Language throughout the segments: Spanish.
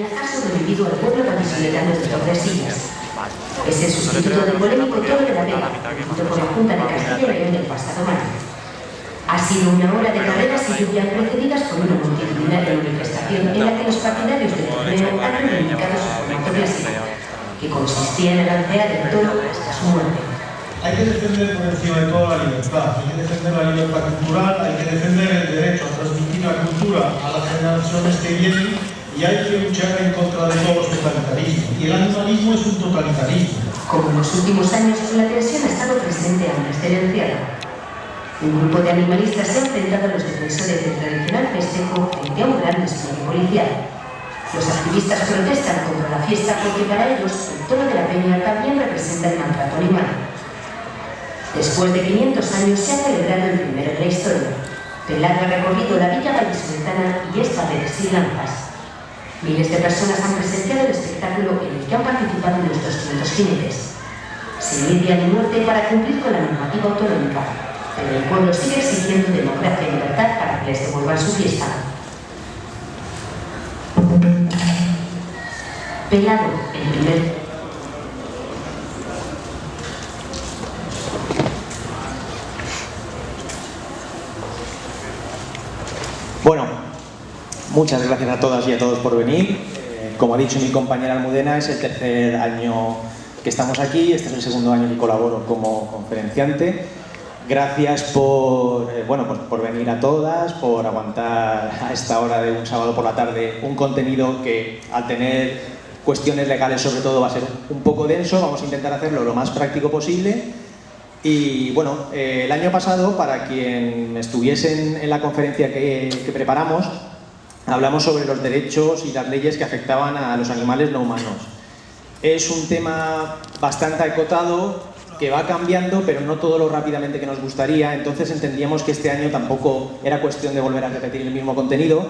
ha sobrevivido al pueblo vallisoletano de Tordesillas. Es el sustituto del polémico Toro de la Vega, junto con la Junta de Castilla y León del pasado mayo. Ha sido una hora de carreras y lluvia precedidas por una multitudinaria manifestación en la que los partidarios del torneo han reivindicado su formato clásico, que consistía en alancear el toro hasta su muerte. Hay que defender por encima de todo la libertad, hay que defender la libertad cultural, hay que defender el derecho a transmitir la cultura a las generaciones que vienen y hay que luchar en contra de todos los totalitarismos. Y el animalismo es un totalitarismo. Como en los últimos años, la tensión ha estado presente antes del encierro. Un grupo de animalistas se ha enfrentado a los defensores del tradicional festejo frente a un gran despliegue policial. Los activistas protestan contra la fiesta porque para ellos el toro de la peña también representa el maltrato animal. Después de 500 años se ha celebrado el primero de la historia. Pelar ha recorrido la villa vallisoletana y esta de Sri Lankas. Miles de personas han presenciado el espectáculo en el que han participado los 200 jinetes. Se lidia de muerte para cumplir con la normativa autonómica, pero el pueblo sigue exigiendo democracia y libertad para que les devuelvan su fiesta. Pelado, el primer. Bueno, muchas gracias a todas y a todos por venir. Como ha dicho mi compañera Almudena, es el tercer año que estamos aquí, este es el segundo año que colaboro como conferenciante. Gracias por venir a todas, por aguantar a esta hora de un sábado por la tarde un contenido que, al tener cuestiones legales sobre todo, va a ser un poco denso. Vamos a intentar hacerlo lo más práctico posible. Y bueno, el año pasado, para quien estuviese en la conferencia que preparamos, hablamos sobre los derechos y las leyes que afectaban a los animales no humanos. Es un tema bastante acotado, que va cambiando, pero no todo lo rápidamente que nos gustaría, entonces entendíamos que este año tampoco era cuestión de volver a repetir el mismo contenido.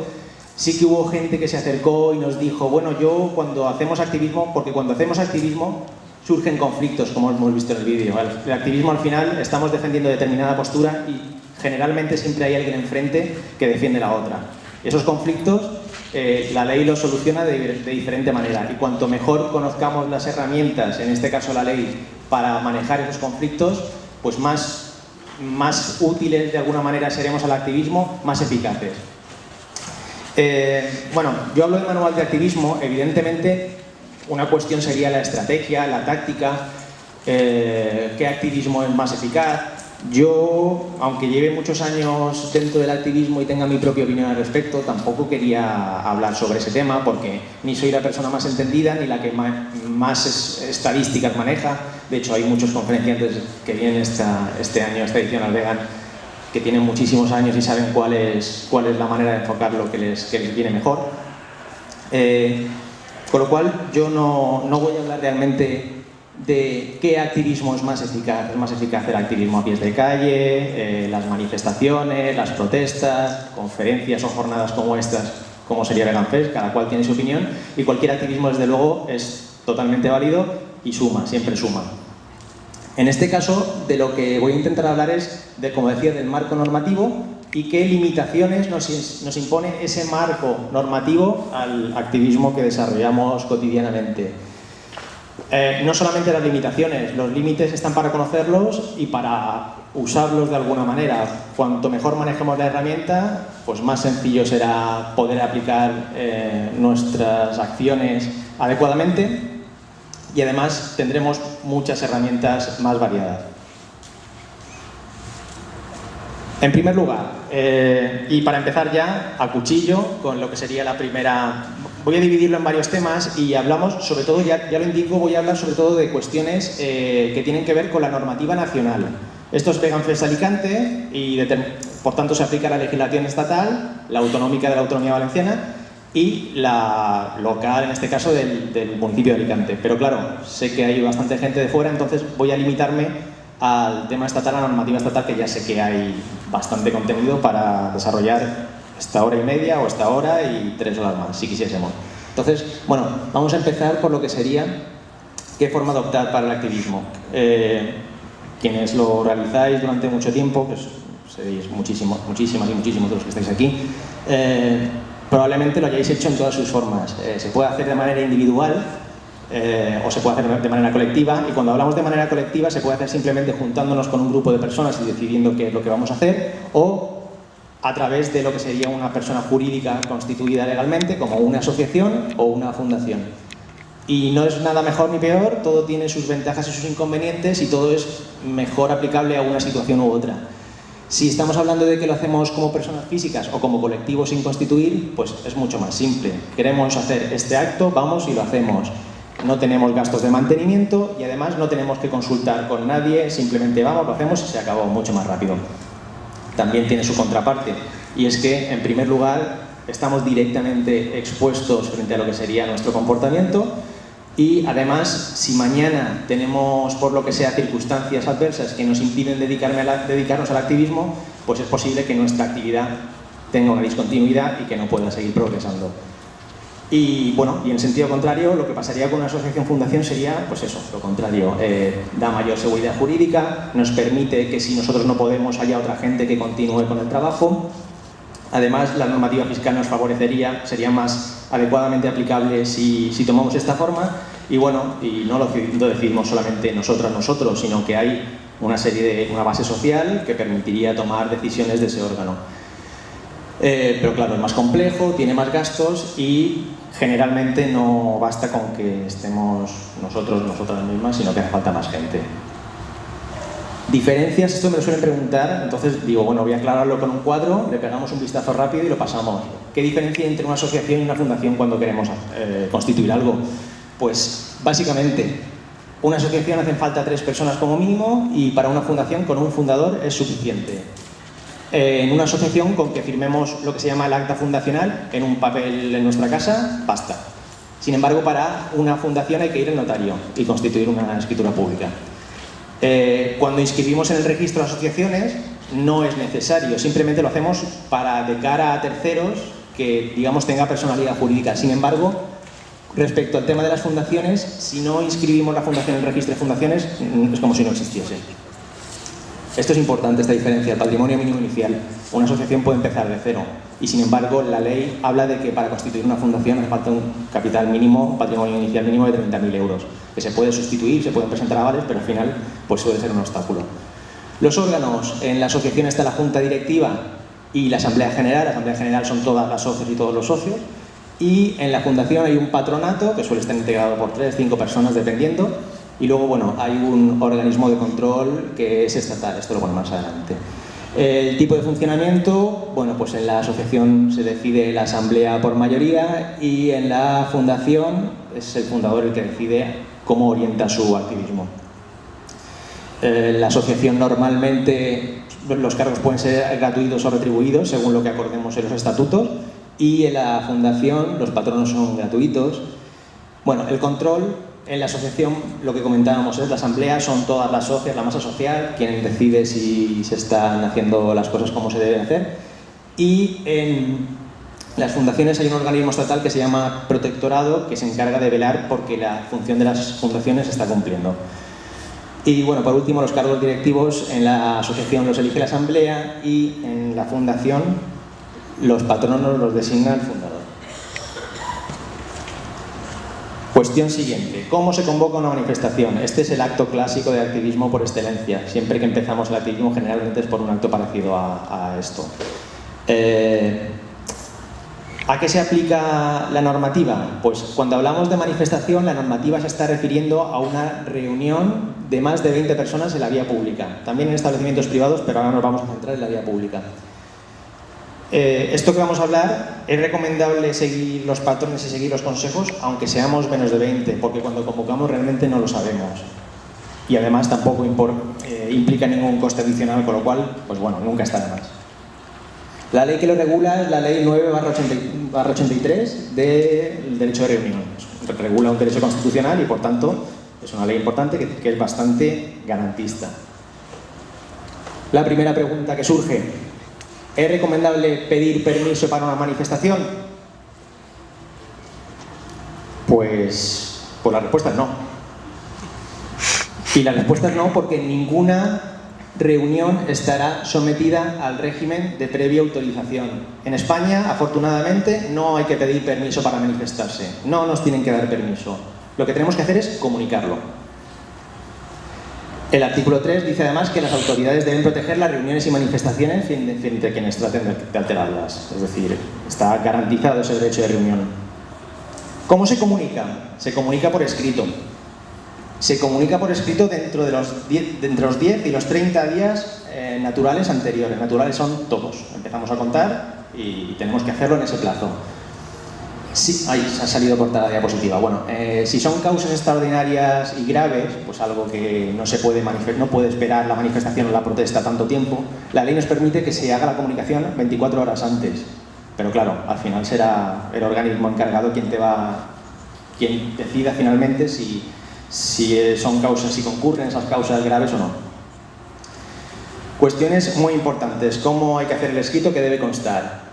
Sí que hubo gente que se acercó y nos dijo, bueno, yo cuando hacemos activismo, porque cuando hacemos activismo surgen conflictos, como hemos visto en el vídeo. El activismo, al final, estamos defendiendo determinada postura y generalmente siempre hay alguien enfrente que defiende la otra. Esos conflictos, la ley los soluciona de diferente manera, y cuanto mejor conozcamos las herramientas, en este caso la ley, para manejar esos conflictos, pues más útiles de alguna manera seremos al activismo, más eficaces. Bueno, yo hablo de manual de activismo. Evidentemente una cuestión sería la estrategia, la táctica, qué activismo es más eficaz. Yo, aunque lleve muchos años dentro del activismo y tenga mi propia opinión al respecto, tampoco quería hablar sobre ese tema, porque ni soy la persona más entendida ni la que más estadísticas maneja. De hecho, hay muchos conferenciantes que vienen este año, esta edición al Vegan, que tienen muchísimos años y saben cuál es la manera de enfocar lo que les viene mejor. Con lo cual, yo no voy a hablar realmente de qué activismo es más eficaz. Es más eficaz el activismo a pies de calle, las manifestaciones, las protestas, conferencias o jornadas como estas, como sería Vegan Fest. Cada cual tiene su opinión y cualquier activismo, desde luego, es totalmente válido y suma, siempre suma. En este caso, de lo que voy a intentar hablar es, como decía, del marco normativo y qué limitaciones nos impone ese marco normativo al activismo que desarrollamos cotidianamente. No solamente las limitaciones, los límites están para conocerlos y para usarlos de alguna manera. Cuanto mejor manejemos la herramienta, pues más sencillo será poder aplicar nuestras acciones adecuadamente, y además tendremos muchas herramientas más variadas. En primer lugar, y para empezar ya a cuchillo con lo que sería la primera, voy a dividirlo en varios temas y hablamos sobre todo, ya lo indico, voy a hablar sobre todo de cuestiones que tienen que ver con la normativa nacional. Esto es Vegan Fest Alicante y por tanto se aplica la legislación estatal, la autonómica de la Autonomía Valenciana y la local, en este caso, del municipio de Alicante. Pero claro, sé que hay bastante gente de fuera, entonces voy a limitarme al tema estatal, a la normativa estatal, que ya sé que hay bastante contenido para desarrollar esta hora y media o esta hora y 3 horas más, si quisiésemos. Entonces, bueno, vamos a empezar por lo que sería qué forma de optar para el activismo. Quienes lo realizáis durante mucho tiempo, que seréis muchísimas y muchísimos de los que estáis aquí, Probablemente lo hayáis hecho en todas sus formas. Se puede hacer de manera individual o se puede hacer de manera colectiva, y cuando hablamos de manera colectiva se puede hacer simplemente juntándonos con un grupo de personas y decidiendo qué es lo que vamos a hacer, o a través de lo que sería una persona jurídica constituida legalmente, como una asociación o una fundación. Y no es nada mejor ni peor, todo tiene sus ventajas y sus inconvenientes y todo es mejor aplicable a una situación u otra. Si estamos hablando de que lo hacemos como personas físicas o como colectivo sin constituir, pues es mucho más simple. Queremos hacer este acto, vamos y lo hacemos. No tenemos gastos de mantenimiento y además no tenemos que consultar con nadie, simplemente vamos, lo hacemos y se acabó mucho más rápido. También tiene su contraparte, y es que, en primer lugar, estamos directamente expuestos frente a lo que sería nuestro comportamiento, y además, si mañana tenemos, por lo que sea, circunstancias adversas que nos impiden dedicarnos al activismo, pues es posible que nuestra actividad tenga una discontinuidad y que no pueda seguir progresando. Y bueno, y en sentido contrario, lo que pasaría con una asociación-fundación sería, pues eso, lo contrario. Da mayor seguridad jurídica, nos permite que si nosotros no podemos haya otra gente que continúe con el trabajo. Además, la normativa fiscal nos favorecería, sería más adecuadamente aplicable si tomamos esta forma. Y bueno, y no lo decidimos solamente nosotros, sino que hay una base social que permitiría tomar decisiones de ese órgano. Pero claro, es más complejo, tiene más gastos y generalmente no basta con que estemos nosotras mismas, sino que hace falta más gente. Diferencias, esto me lo suelen preguntar, entonces digo, bueno, voy a aclararlo con un cuadro, le pegamos un vistazo rápido y lo pasamos. ¿Qué diferencia hay entre una asociación y una fundación cuando queremos constituir algo? Pues básicamente, una asociación hacen falta 3 personas como mínimo y para una fundación con un fundador es suficiente. En una asociación, con que firmemos lo que se llama el acta fundacional en un papel en nuestra casa, basta. Sin embargo, para una fundación hay que ir al notario y constituir una escritura pública. Cuando inscribimos en el registro de asociaciones no es necesario, simplemente lo hacemos de cara a terceros que, digamos, tenga personalidad jurídica. Sin embargo, respecto al tema de las fundaciones, si no inscribimos la fundación en el registro de fundaciones, es como si no existiese. Esto es importante, esta diferencia, el patrimonio mínimo inicial. Una asociación puede empezar de cero y, sin embargo, la ley habla de que para constituir una fundación hace falta un capital mínimo, un patrimonio inicial mínimo de 30.000 euros, que se puede sustituir, se pueden presentar avales, pero al final pues suele ser un obstáculo. Los órganos, en la asociación está la junta directiva y la asamblea general. La asamblea general son todas las socios y todos los socios, y en la fundación hay un patronato que suele estar integrado por 3 o 5 personas dependiendo. Y luego, bueno, hay un organismo de control que es estatal, esto lo ponemos más adelante. El tipo de funcionamiento, bueno, pues en la asociación se decide la asamblea por mayoría y en la fundación es el fundador el que decide cómo orienta su activismo. La asociación normalmente los cargos pueden ser gratuitos o retribuidos según lo que acordemos en los estatutos, y en la fundación los patronos son gratuitos. Bueno, el control en la asociación, lo que comentábamos, es la asamblea, son todas las socias, la masa social, quien decide si se están haciendo las cosas como se deben hacer. Y en las fundaciones hay un organismo estatal que se llama protectorado, que se encarga de velar porque la función de las fundaciones se está cumpliendo. Y bueno, por último, los cargos directivos en la asociación los elige la asamblea y en la fundación los patronos los designa el fundador. Cuestión siguiente, ¿cómo se convoca una manifestación? Este es el acto clásico de activismo por excelencia. Siempre que empezamos el activismo generalmente es por un acto parecido a esto. ¿A qué se aplica la normativa? Pues cuando hablamos de manifestación, la normativa se está refiriendo a una reunión de más de 20 personas en la vía pública. También en establecimientos privados, pero ahora nos vamos a centrar en la vía pública. Esto que vamos a hablar, es recomendable seguir los patrones y seguir los consejos, aunque seamos menos de 20, porque cuando convocamos realmente no lo sabemos. Y además tampoco implica ningún coste adicional, con lo cual, pues bueno, nunca está de más. La ley que lo regula es la ley 9/83 del derecho de reunión. Regula un derecho constitucional y, por tanto, es una ley importante que es bastante garantista. La primera pregunta que surge: ¿es recomendable pedir permiso para una manifestación? Pues la respuesta es no. Y la respuesta es no porque ninguna reunión estará sometida al régimen de previa autorización. En España, afortunadamente, no hay que pedir permiso para manifestarse, no nos tienen que dar permiso. Lo que tenemos que hacer es comunicarlo. El artículo 3 dice además que las autoridades deben proteger las reuniones y manifestaciones frente a quienes traten de alterarlas. Es decir, está garantizado ese derecho de reunión. ¿Cómo se comunica? Se comunica por escrito. Se comunica por escrito dentro de los 10 y los 30 días naturales anteriores. Naturales son todos. Empezamos a contar y tenemos que hacerlo en ese plazo. Sí, ahí se ha salido cortada la diapositiva. Bueno, si son causas extraordinarias y graves, pues algo que no puede esperar la manifestación o la protesta tanto tiempo, la ley nos permite que se haga la comunicación 24 horas antes. Pero claro, al final será el organismo encargado quien decida finalmente si concurren esas causas graves o no. Cuestiones muy importantes. ¿Cómo hay que hacer el escrito? ¿Qué debe constar?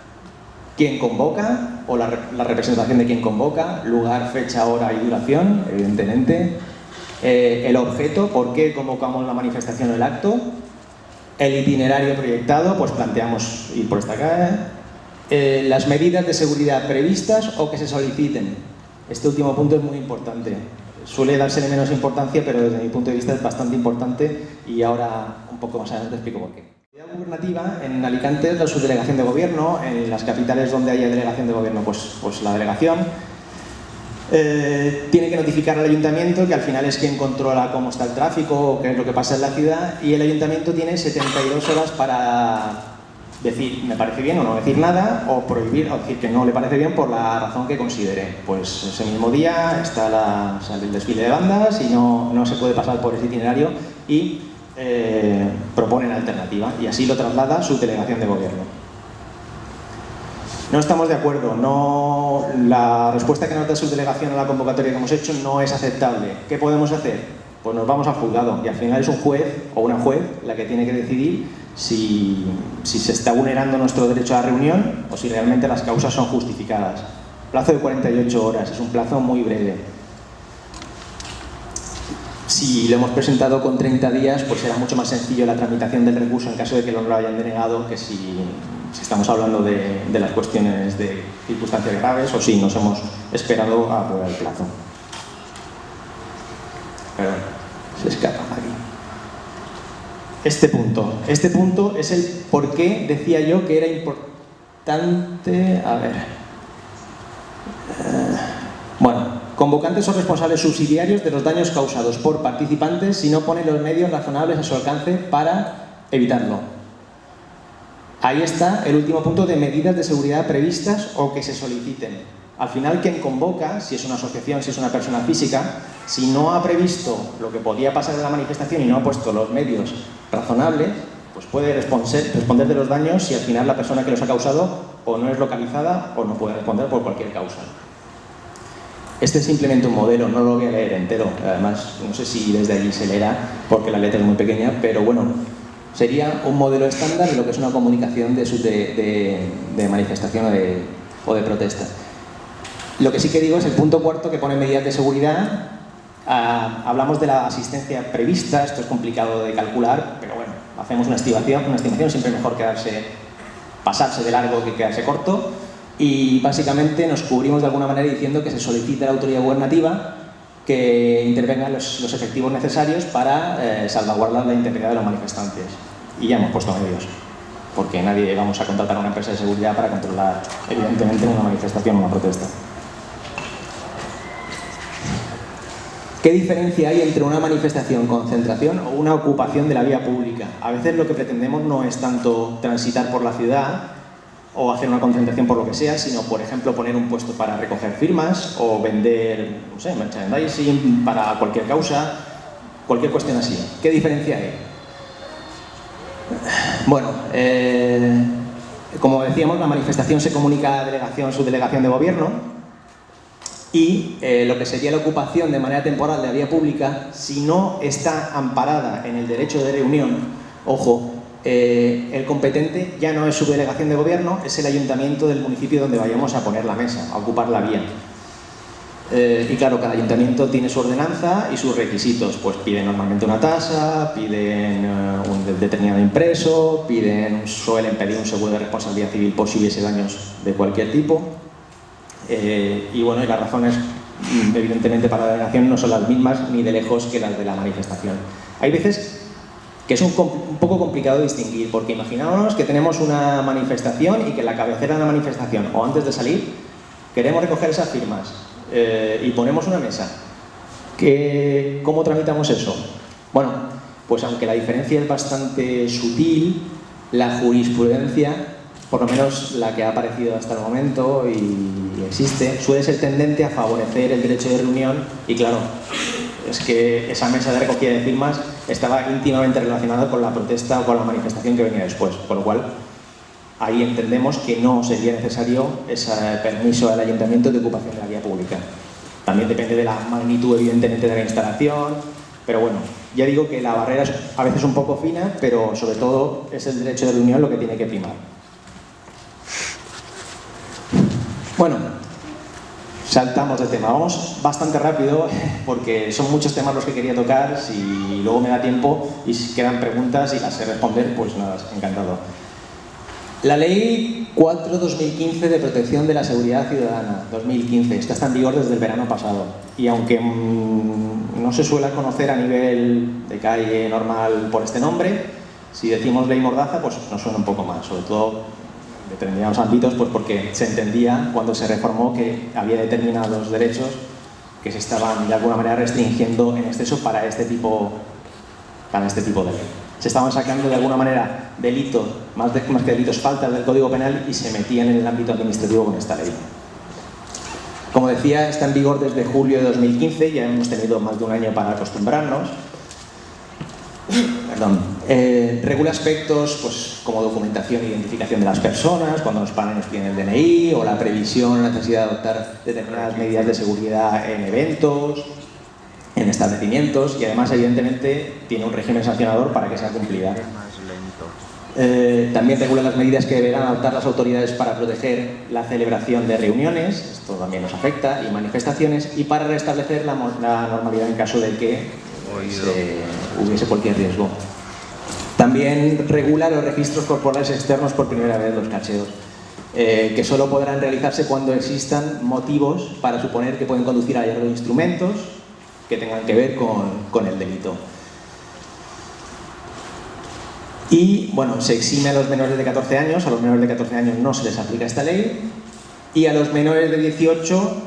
¿Quién convoca? O la representación de quién convoca, lugar, fecha, hora y duración, evidentemente. El objeto, por qué convocamos la manifestación o el acto. El itinerario proyectado, pues planteamos ir por esta calle. Las medidas de seguridad previstas o que se soliciten. Este último punto es muy importante. Suele dársele menos importancia, pero desde mi punto de vista es bastante importante y ahora un poco más adelante explico por qué. La autoridad gubernativa en Alicante es la subdelegación de gobierno, en las capitales donde haya delegación de gobierno, pues la delegación tiene que notificar al ayuntamiento, que al final es quien controla cómo está el tráfico o qué es lo que pasa en la ciudad, y el ayuntamiento tiene 72 horas para decir me parece bien o no decir nada, o prohibir o decir que no le parece bien por la razón que considere. Pues ese mismo día sale el desfile de bandas y no se puede pasar por ese itinerario y proponen alternativa, y así lo traslada su delegación de gobierno. No estamos de acuerdo, la respuesta que nos da su delegación a la convocatoria que hemos hecho no es aceptable. ¿Qué podemos hacer? Pues nos vamos al juzgado y al final es un juez o una juez la que tiene que decidir si se está vulnerando nuestro derecho a la reunión o si realmente las causas son justificadas. Plazo de 48 horas, es un plazo muy breve. Si lo hemos presentado con 30 días, pues será mucho más sencillo la tramitación del recurso en caso de que no lo hayan denegado, que si estamos hablando de las cuestiones de circunstancias graves o si nos hemos esperado a aprobar el plazo. Perdón, se escapa aquí. Este punto es el por qué decía yo que era importante. A ver. Bueno. Convocantes o responsables subsidiarios de los daños causados por participantes si no ponen los medios razonables a su alcance para evitarlo. Ahí está el último punto de medidas de seguridad previstas o que se soliciten. Al final, quien convoca, si es una asociación, si es una persona física, si no ha previsto lo que podía pasar en la manifestación y no ha puesto los medios razonables, pues puede responder de los daños si al final la persona que los ha causado o no es localizada o no puede responder por cualquier causa. Este es simplemente un modelo, no lo voy a leer entero, además no sé si desde allí se leerá porque la letra es muy pequeña, pero bueno, sería un modelo estándar de lo que es una comunicación de manifestación o de protesta. Lo que sí que digo es el punto cuarto que pone medidas de seguridad. Hablamos de la asistencia prevista, esto es complicado de calcular, pero bueno, hacemos una estimación, siempre es mejor pasarse de largo que quedarse corto. Y básicamente nos cubrimos de alguna manera diciendo que se solicite a la autoridad gubernativa que intervengan los efectivos necesarios para salvaguardar la integridad de los manifestantes. Y ya hemos puesto medios, porque nadie vamos a contratar a una empresa de seguridad para controlar, evidentemente, una manifestación o una protesta. ¿Qué diferencia hay entre una manifestación, concentración o una ocupación de la vía pública? A veces lo que pretendemos no es tanto transitar por la ciudad o hacer una concentración por lo que sea, sino, por ejemplo, poner un puesto para recoger firmas o vender, no sé, merchandising para cualquier causa, cualquier cuestión así. ¿Qué diferencia hay? Bueno, como decíamos, la manifestación se comunica a su delegación de gobierno y lo que sería la ocupación de manera temporal de la vía pública, si no está amparada en el derecho de reunión, ojo, el competente ya no es su delegación de gobierno, es el ayuntamiento del municipio donde vayamos a poner la mesa, a ocupar la vía. Y claro, cada ayuntamiento tiene su ordenanza y sus requisitos. Pues piden normalmente una tasa, piden un determinado impreso, suelen pedir un seguro de responsabilidad civil por si hubiese daños de cualquier tipo. Y bueno, y las razones, evidentemente, para la denegación no son las mismas ni de lejos que las de la manifestación. Hay veces que es un poco complicado distinguir, porque imaginámonos que tenemos una manifestación y que en la cabecera de la manifestación, o antes de salir, queremos recoger esas firmas y ponemos una mesa. ¿Cómo tramitamos eso? Bueno, pues aunque la diferencia es bastante sutil, la jurisprudencia, por lo menos la que ha aparecido hasta el momento y existe, suele ser tendente a favorecer el derecho de reunión y claro, es que esa mesa de recogida de firmas estaba íntimamente relacionada con la protesta o con la manifestación que venía después, con lo cual ahí entendemos que no sería necesario ese permiso del ayuntamiento de ocupación de la vía pública. También depende de la magnitud, evidentemente, de la instalación, pero bueno, ya digo que la barrera es a veces un poco fina, pero sobre todo es el derecho de reunión lo que tiene que primar. Bueno, saltamos de tema. Vamos bastante rápido porque son muchos temas los que quería tocar. Si luego me da tiempo y si quedan preguntas y las sé responder, pues nada, encantado. La Ley 4/2015 de Protección de la Seguridad Ciudadana, 2015, esta está en vigor desde el verano pasado. Y aunque no se suele conocer a nivel de calle normal por este nombre, si decimos ley mordaza, pues nos suena un poco más, sobre todo en determinados ámbitos, pues porque se entendía cuando se reformó que había determinados derechos que se estaban de alguna manera restringiendo en exceso para este tipo de ley. Se estaban sacando de alguna manera delitos, más que delitos, faltas del Código Penal y se metían en el ámbito administrativo con esta ley. Como decía, está en vigor desde julio de 2015, ya hemos tenido más de un año para acostumbrarnos. Regula aspectos pues, como documentación e identificación de las personas, cuando nos paran nos piden el DNI, o la previsión, la necesidad de adoptar determinadas medidas de seguridad en eventos, en establecimientos, y además evidentemente tiene un régimen sancionador para que sea cumplida. También regula las medidas que deberán adoptar las autoridades para proteger la celebración de reuniones, esto también nos afecta, y manifestaciones, y para restablecer la normalidad en caso de que hubiese cualquier riesgo. También regula los registros corporales externos por primera vez, los cacheos, que solo podrán realizarse cuando existan motivos para suponer que pueden conducir a hallazgo de instrumentos que tengan que ver con el delito. Y, bueno, se exime a los menores de 14 años, a los menores de 14 años no se les aplica esta ley, y a los menores de 18,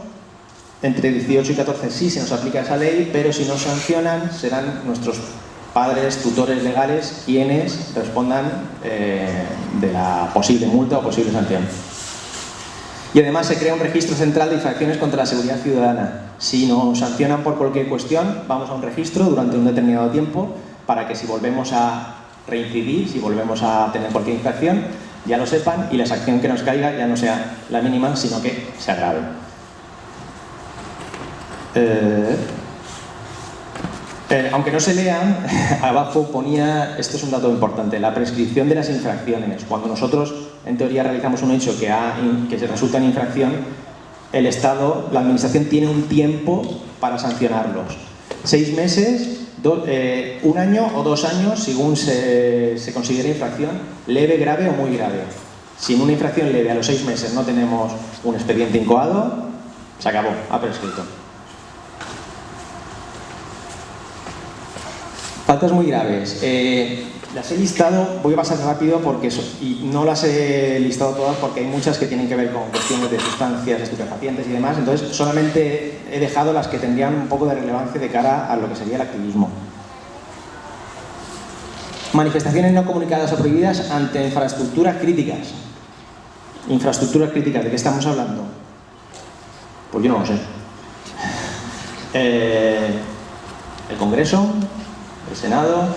entre 18 y 14 sí se nos aplica esa ley, pero si no sancionan serán nuestros padres, tutores legales, quienes respondan de la posible multa o posible sanción. Y además se crea un registro central de infracciones contra la seguridad ciudadana. Si nos sancionan por cualquier cuestión, vamos a un registro durante un determinado tiempo para que si volvemos a reincidir, si volvemos a tener cualquier infracción, ya lo sepan y la sanción que nos caiga ya no sea la mínima, sino que se agrave. Aunque no se lean, abajo ponía, esto es un dato importante, la prescripción de las infracciones. Cuando nosotros, en teoría, realizamos un hecho que se resulta en infracción, el Estado, la Administración, tiene un tiempo para sancionarlos. 6 meses, 1 año o 2 años, según se considere infracción, leve, grave o muy grave. Si en una infracción leve a los 6 meses no tenemos un expediente incoado, se acabó, ha prescrito. Faltas muy graves. Las he listado, voy a pasar rápido y no las he listado todas porque hay muchas que tienen que ver con cuestiones de sustancias estupefacientes y demás, entonces solamente he dejado las que tendrían un poco de relevancia de cara a lo que sería el activismo. Manifestaciones no comunicadas o prohibidas ante infraestructuras críticas. Infraestructuras críticas, ¿de qué estamos hablando? Pues yo no lo sé. El Congreso, el Senado,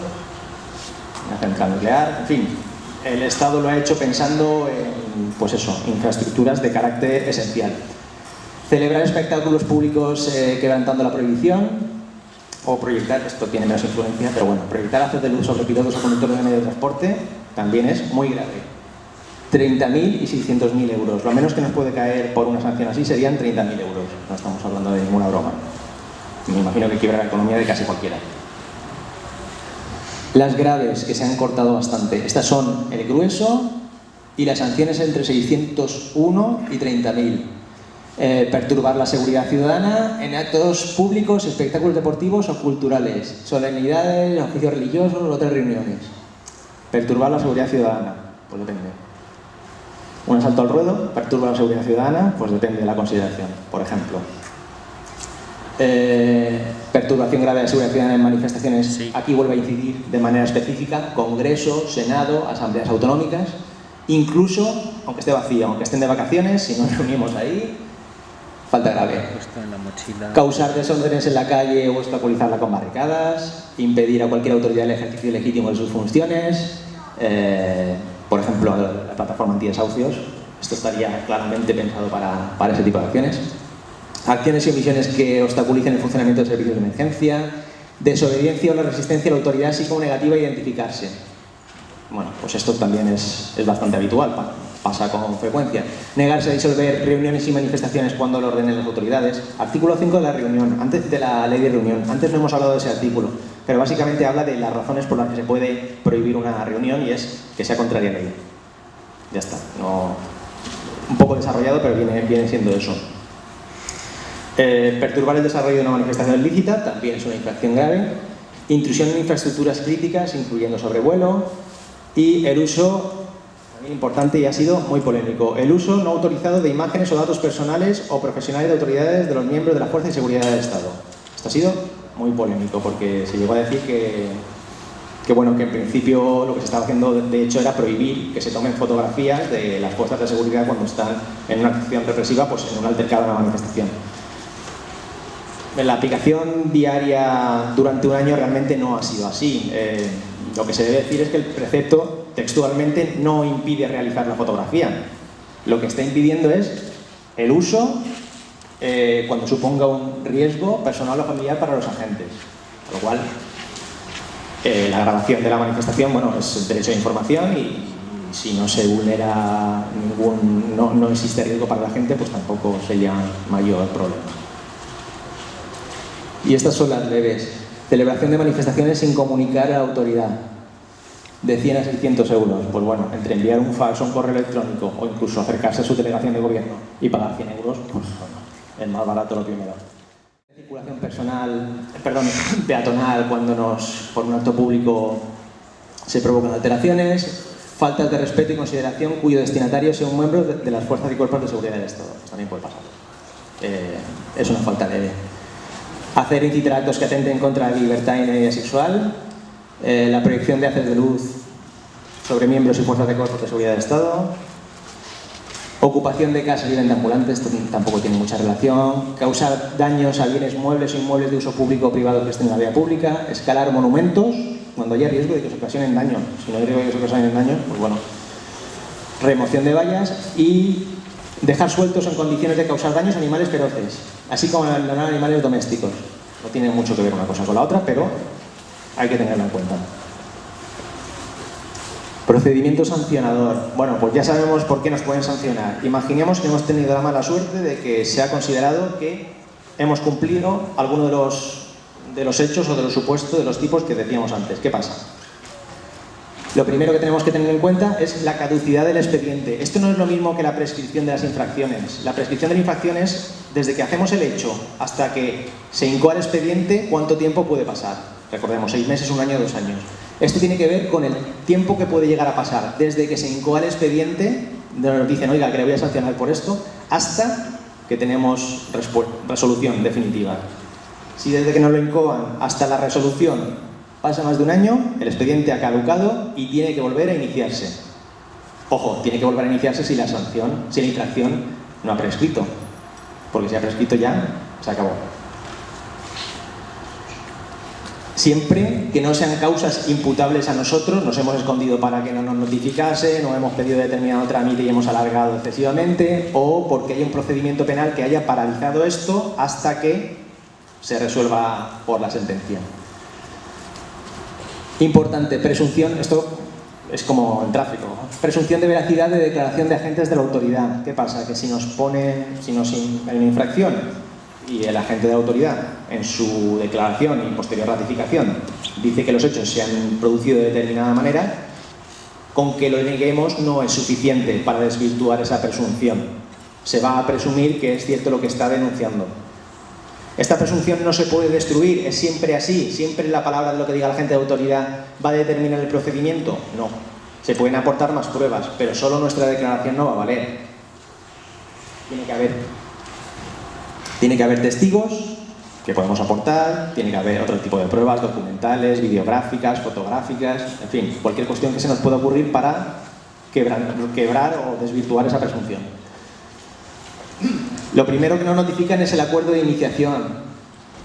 una central nuclear, en fin, el Estado lo ha hecho pensando en, pues eso, infraestructuras de carácter esencial. Celebrar espectáculos públicos quebrantando la prohibición, o proyectar, esto tiene menos influencia, pero bueno, proyectar hacer de luz sobre pilotos o conductores de medio de transporte también es muy grave. 30.000 y 600.000 euros. Lo menos que nos puede caer por una sanción así serían 30.000 euros. No estamos hablando de ninguna imagino que quiebra la economía de casi cualquiera. Las graves, que se han cortado bastante. Estas son el grueso y las sanciones entre 601 y 30.000. Perturbar la seguridad ciudadana en actos públicos, espectáculos deportivos o culturales, solemnidades, oficios religiosos o otras reuniones. Perturbar la seguridad ciudadana, pues depende. Un asalto al ruedo perturba la seguridad ciudadana, pues depende de la consideración. Por ejemplo, perturbación grave de la seguridad ciudadana en manifestaciones, sí. Aquí vuelve a incidir de manera específica, Congreso, Senado, asambleas autonómicas, incluso, aunque esté vacío, aunque estén de vacaciones, si nos reunimos ahí, falta grave. Causar desórdenes en la calle o obstaculizarla con barricadas, impedir a cualquier autoridad el ejercicio legítimo de sus funciones, por ejemplo, la plataforma antidesahucios, esto estaría claramente pensado para ese tipo de acciones. Acciones y omisiones que obstaculicen el funcionamiento de servicios de emergencia, desobediencia o la resistencia a la autoridad, así como negativa a identificarse. Bueno, pues esto también es bastante habitual, pasa con frecuencia. Negarse a disolver reuniones y manifestaciones cuando lo ordenen las autoridades. Artículo 5 de la reunión, antes de la ley de reunión. Antes no hemos hablado de ese artículo, pero básicamente habla de las razones por las que se puede prohibir una reunión y es que sea contraria a la ley. Ya está. No, un poco desarrollado, pero viene siendo eso. Perturbar el desarrollo de una manifestación ilícita también es una infracción grave. Intrusión en infraestructuras críticas, incluyendo sobrevuelo. Y el uso, también importante y ha sido muy polémico, el uso no autorizado de imágenes o datos personales o profesionales de autoridades de los miembros de la Fuerza y Seguridad del Estado. Esto ha sido muy polémico porque se llegó a decir que en principio lo que se estaba haciendo de hecho era prohibir que se tomen fotografías de las fuerzas de seguridad cuando están en una acción represiva, pues en un altercado en una manifestación. La aplicación diaria durante un año realmente no ha sido así. Lo que se debe decir es que el precepto textualmente no impide realizar la fotografía. Lo que está impidiendo es el uso cuando suponga un riesgo personal o familiar para los agentes. Con lo cual, la grabación de la manifestación, bueno, es el derecho de información y si no se vulnera no existe riesgo para la gente, pues tampoco sería mayor problema. Y estas son las leves. Celebración de manifestaciones sin comunicar a la autoridad. De 100 a 600 euros. Pues bueno, entre enviar un fax o un correo electrónico o incluso acercarse a su delegación de gobierno y pagar 100 euros, pues bueno, es más barato lo primero. Circulación peatonal cuando por un acto público se provocan alteraciones. Faltas de respeto y consideración cuyo destinatario sea un miembro de las fuerzas y cuerpos de seguridad del Estado. Pues también puede pasar. Es una falta leve. Hacer incitar actos que atenten contra la libertad y la vida sexual, la proyección de haces de luz sobre miembros y fuerzas de cuerpos de seguridad del Estado, ocupación de casas y venta ambulante, esto tampoco tiene mucha relación, causar daños a bienes muebles o inmuebles de uso público o privado que estén en la vía pública, escalar monumentos cuando haya riesgo de que se ocasionen daños. Si no hay riesgo de que se ocasionen daños, pues bueno, remoción de vallas y dejar sueltos en condiciones de causar daños a animales feroces, así como abandonar animales domésticos. No tiene mucho que ver una cosa con la otra, pero hay que tenerlo en cuenta. Procedimiento sancionador. Bueno, pues ya sabemos por qué nos pueden sancionar. Imaginemos que hemos tenido la mala suerte de que se ha considerado que hemos cumplido alguno de los hechos o de los supuestos de los tipos que decíamos antes. ¿Qué pasa? Lo primero que tenemos que tener en cuenta es la caducidad del expediente. Esto no es lo mismo que la prescripción de las infracciones. La prescripción de la infracción es desde que hacemos el hecho hasta que se incoa el expediente, ¿cuánto tiempo puede pasar? Recordemos, 6 meses, 1 año, 2 años. Esto tiene que ver con el tiempo que puede llegar a pasar desde que se incoa el expediente, nos dicen, oiga, que le voy a sancionar por esto, hasta que tenemos resolución definitiva. Si desde que nos lo incoan hasta la resolución pasa más de 1 año, el expediente ha caducado y tiene que volver a iniciarse. Ojo, tiene que volver a iniciarse si la infracción no ha prescrito. Porque si ha prescrito ya, se acabó. Siempre que no sean causas imputables a nosotros, nos hemos escondido para que no nos notificase, no hemos pedido determinado trámite y hemos alargado excesivamente, o porque hay un procedimiento penal que haya paralizado esto hasta que se resuelva por la sentencia. Importante, presunción, esto es como en tráfico, presunción de veracidad de declaración de agentes de la autoridad. ¿Qué pasa? Que si hay una infracción y el agente de autoridad en su declaración y posterior ratificación dice que los hechos se han producido de determinada manera, con que lo neguemos no es suficiente para desvirtuar esa presunción. Se va a presumir que es cierto lo que está denunciando. Esta presunción no se puede destruir, es siempre así, siempre la palabra de lo que diga la agente de autoridad va a determinar el procedimiento. No, se pueden aportar más pruebas, pero solo nuestra declaración no va a valer. Tiene que haber testigos que podemos aportar, tiene que haber otro tipo de pruebas documentales, videográficas, fotográficas, en fin, cualquier cuestión que se nos pueda ocurrir para quebrar o desvirtuar esa presunción. Lo primero que nos notifican es el acuerdo de iniciación.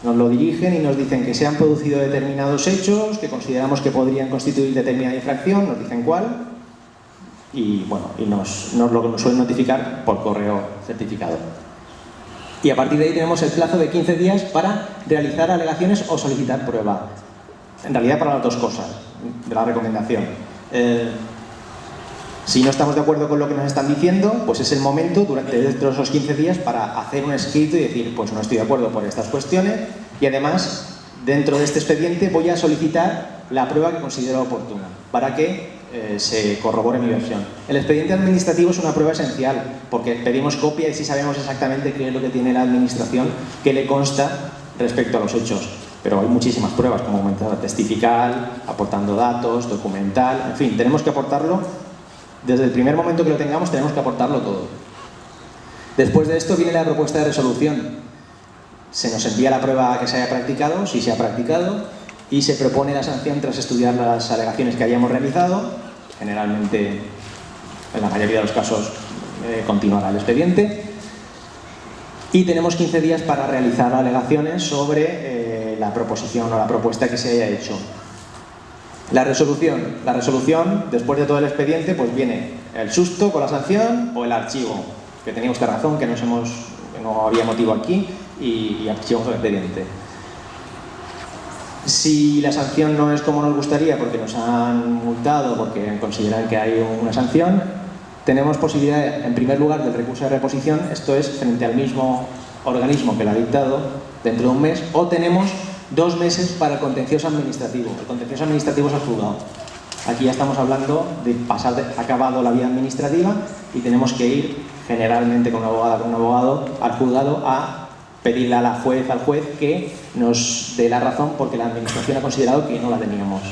Nos lo dirigen y nos dicen que se han producido determinados hechos que consideramos que podrían constituir determinada infracción, nos dicen cuál, y bueno, nos lo suelen notificar por correo certificado. Y a partir de ahí tenemos el plazo de 15 días para realizar alegaciones o solicitar prueba. En realidad para las dos cosas de la recomendación. Si no estamos de acuerdo con lo que nos están diciendo, pues es el momento, dentro de esos 15 días, para hacer un escrito y decir, pues no estoy de acuerdo por estas cuestiones, y además, dentro de este expediente voy a solicitar la prueba que considero oportuna, para que se corrobore mi versión. El expediente administrativo es una prueba esencial, porque pedimos copia y sí sabemos exactamente qué es lo que tiene la administración, que le consta respecto a los hechos. Pero hay muchísimas pruebas, como comentaba, testifical, aportando datos, documental, en fin, tenemos que aportarlo. Desde el primer momento que lo tengamos, tenemos que aportarlo todo. Después de esto viene la propuesta de resolución. Se nos envía la prueba que se haya practicado, si se ha practicado, y se propone la sanción tras estudiar las alegaciones que hayamos realizado. Generalmente, en la mayoría de los casos, continuará el expediente. Y tenemos 15 días para realizar alegaciones sobre la proposición o la propuesta que se haya hecho. La resolución, después de todo el expediente, pues viene el susto con la sanción o el archivo, que tenía usted razón, que no había motivo aquí, y archivamos el expediente. Si la sanción no es como nos gustaría, porque nos han multado, porque consideran que hay una sanción, tenemos posibilidad, en primer lugar, del recurso de reposición, esto es frente al mismo organismo que lo ha dictado, dentro de un mes, o tenemos 2 meses para el contencioso administrativo. El contencioso administrativo es el juzgado. Aquí ya estamos hablando de acabado la vía administrativa y tenemos que ir generalmente con una abogada, con un abogado, al juzgado a pedirle a la juez, al juez, que nos dé la razón porque la administración ha considerado que no la teníamos.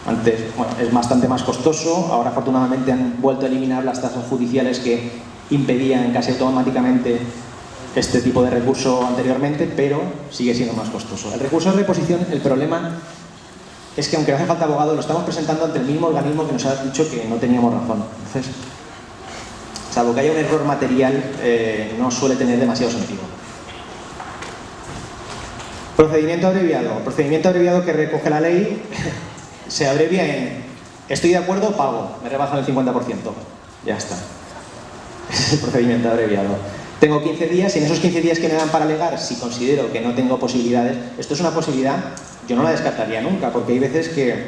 Antes, bueno, es bastante más costoso. Ahora afortunadamente han vuelto a eliminar las tasas judiciales que impedían casi automáticamente este tipo de recurso anteriormente, pero sigue siendo más costoso. El recurso de reposición, el problema es que aunque no hace falta abogado, lo estamos presentando ante el mismo organismo que nos ha dicho que no teníamos razón. Entonces, salvo que haya un error material, no suele tener demasiado sentido. Procedimiento abreviado. Procedimiento abreviado que recoge la ley se abrevia en estoy de acuerdo, pago, me rebajan el 50%. Ya está. Ese es el procedimiento abreviado. Tengo 15 días y en esos 15 días que me dan para alegar, si considero que no tengo posibilidades, esto es una posibilidad, yo no la descartaría nunca, porque hay veces que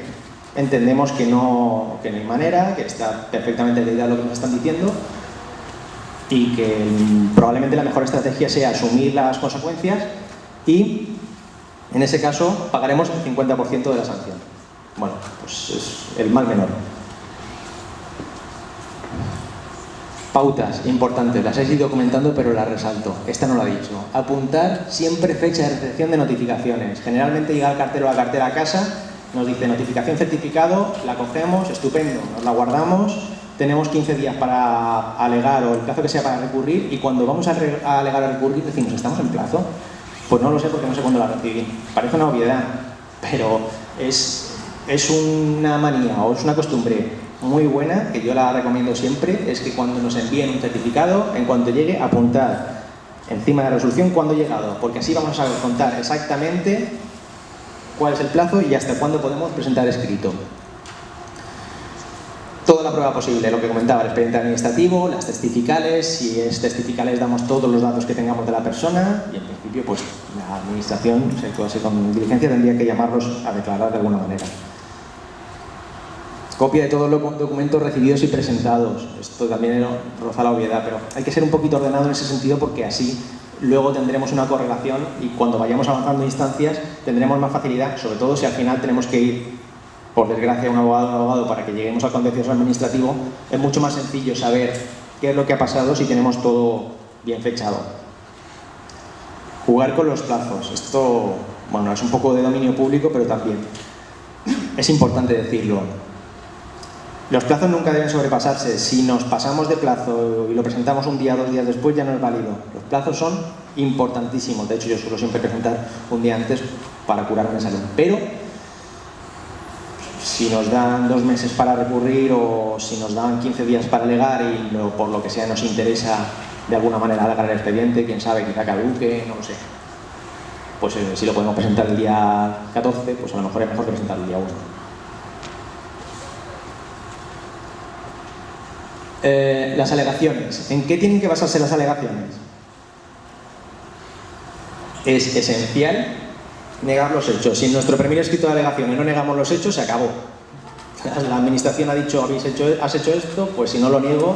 entendemos que no hay manera, que está perfectamente leída lo que nos están diciendo y que probablemente la mejor estrategia sea asumir las consecuencias y en ese caso pagaremos el 50% de la sanción. Bueno, pues es el mal menor. Pautas importantes, las he ido comentando pero las resalto. Esta no la he dicho. Apuntar siempre fecha de recepción de notificaciones. Generalmente llega el cartero o la cartera a casa, nos dice notificación certificado, la cogemos, estupendo, nos la guardamos, tenemos 15 días para alegar o el plazo que sea para recurrir y cuando vamos a alegar o recurrir decimos, ¿estamos en plazo? Pues no lo sé porque no sé cuándo la recibí. Parece una obviedad, pero es una manía o es una costumbre muy buena, que yo la recomiendo siempre, es que cuando nos envíen un certificado, en cuanto llegue, apuntar encima de la resolución cuándo ha llegado, porque así vamos a contar exactamente cuál es el plazo y hasta cuándo podemos presentar escrito. Toda la prueba posible, lo que comentaba, el expediente administrativo, las testificales, si es testificales damos todos los datos que tengamos de la persona y en principio pues la administración, si actuase con diligencia, tendría que llamarlos a declarar de alguna manera. Copia de todos los documentos recibidos y presentados. Esto también roza la obviedad, pero hay que ser un poquito ordenado en ese sentido porque así luego tendremos una correlación y cuando vayamos avanzando instancias tendremos más facilidad, sobre todo si al final tenemos que ir, por desgracia, a un abogado para que lleguemos al contencioso administrativo. Es mucho más sencillo saber qué es lo que ha pasado si tenemos todo bien fechado. Jugar con los plazos. Esto, bueno, es un poco de dominio público, pero también es importante decirlo. Los plazos nunca deben sobrepasarse. Si nos pasamos de plazo y lo presentamos un día o 2 días después, ya no es válido. Los plazos son importantísimos. De hecho, yo suelo siempre presentar un día antes para curarme de salud. Pero si nos dan 2 meses para recurrir o si nos dan 15 días para alegar y por lo que sea nos interesa de alguna manera alargar el expediente, quién sabe, quizá caduque, no lo sé. Pues si lo podemos presentar el día 14, pues a lo mejor es mejor que presentarlo el día 1. Las alegaciones. ¿En qué tienen que basarse las alegaciones? Es esencial negar los hechos. Si en nuestro primer escrito de alegaciones no negamos los hechos, se acabó. La administración ha dicho, has hecho esto, pues si no lo niego,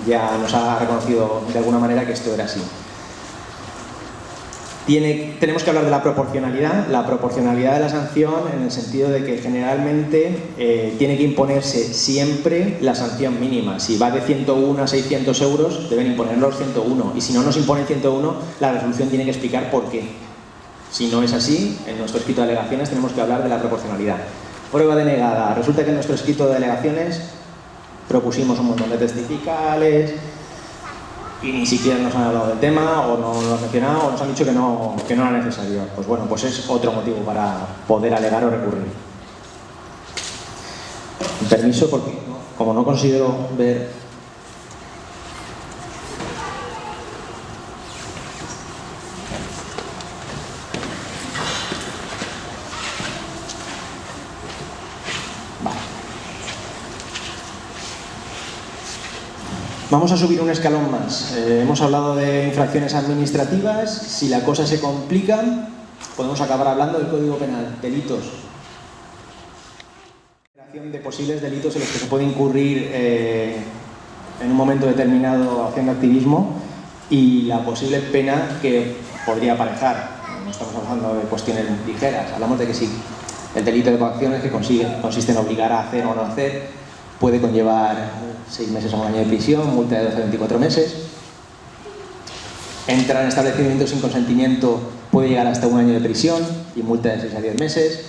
ya nos ha reconocido de alguna manera que esto era así. Tenemos que hablar de la proporcionalidad de la sanción, en el sentido de que generalmente tiene que imponerse siempre la sanción mínima. Si va de 101 a 600 euros, deben imponer los 101. Y si no nos imponen 101, la resolución tiene que explicar por qué. Si no es así, en nuestro escrito de alegaciones tenemos que hablar de la proporcionalidad. Prueba denegada. Resulta que en nuestro escrito de alegaciones propusimos un montón de testificales y ni siquiera nos han hablado del tema, o no lo han mencionado, o nos han dicho que no era necesario. Pues bueno, pues es otro motivo para poder alegar o recurrir. Permiso, porque como no considero ver... Vale. Vamos a subir un escalón más. Hemos hablado de infracciones administrativas. Si la cosa se complica, podemos acabar hablando del Código Penal. Delitos. De posibles delitos en los que se puede incurrir en un momento determinado haciendo activismo y la posible pena que podría aparejar. No estamos hablando de cuestiones ligeras. Hablamos de que sí, el delito de coacciones, que consiste en obligar a hacer o no hacer, puede conllevar 6 meses a 1 año de prisión, multa de 12 a 24 meses. Entrar en establecimientos sin consentimiento puede llegar hasta 1 año de prisión y multa de 6 a 10 meses.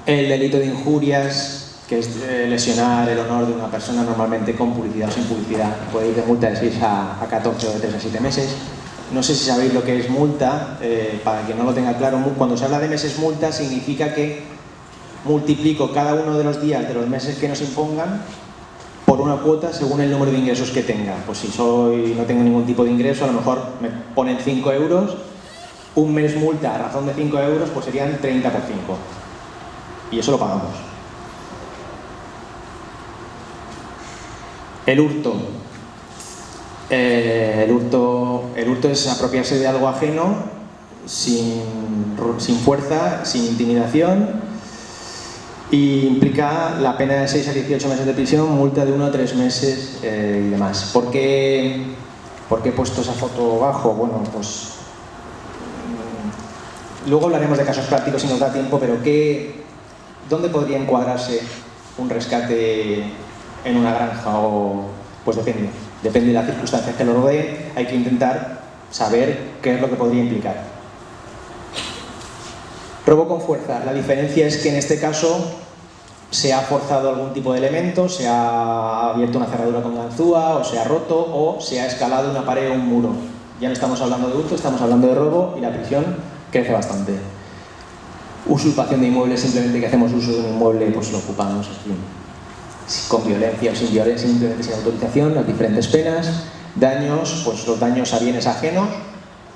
El delito de injurias, que es lesionar el honor de una persona, normalmente con publicidad o sin publicidad, puede ir de multa de 6 a 14 o de 3 a 7 meses. No sé si sabéis lo que es multa, para quien no lo tenga claro. Cuando se habla de meses multa, significa que multiplico cada uno de los días de los meses que nos impongan por una cuota según el número de ingresos que tenga. Pues si no tengo ningún tipo de ingreso, a lo mejor me ponen 5 euros, un mes multa a razón de 5 euros, pues serían 30 por 5. Y eso lo pagamos. El hurto. El hurto es apropiarse de algo ajeno sin fuerza, sin intimidación, y implica la pena de 6 a 18 meses de prisión, multa de 1 a 3 meses y demás. ¿Por qué he puesto esa foto abajo? Bueno, pues luego hablaremos de casos prácticos si nos da tiempo, pero ¿dónde podría encuadrarse un rescate en una granja? Pues depende de las circunstancias que lo rodeen. Hay que intentar saber qué es lo que podría implicar. Robo con fuerza. La diferencia es que en este caso se ha forzado algún tipo de elemento, se ha abierto una cerradura con ganzúa, o se ha roto, o se ha escalado una pared o un muro. Ya no estamos hablando de hurto, estamos hablando de robo, y la prisión crece bastante. Usurpación de inmuebles, simplemente que hacemos uso de un inmueble, pues lo ocupamos con violencia o sin violencia, simplemente sin autorización, las diferentes penas. Daños, pues los daños a bienes ajenos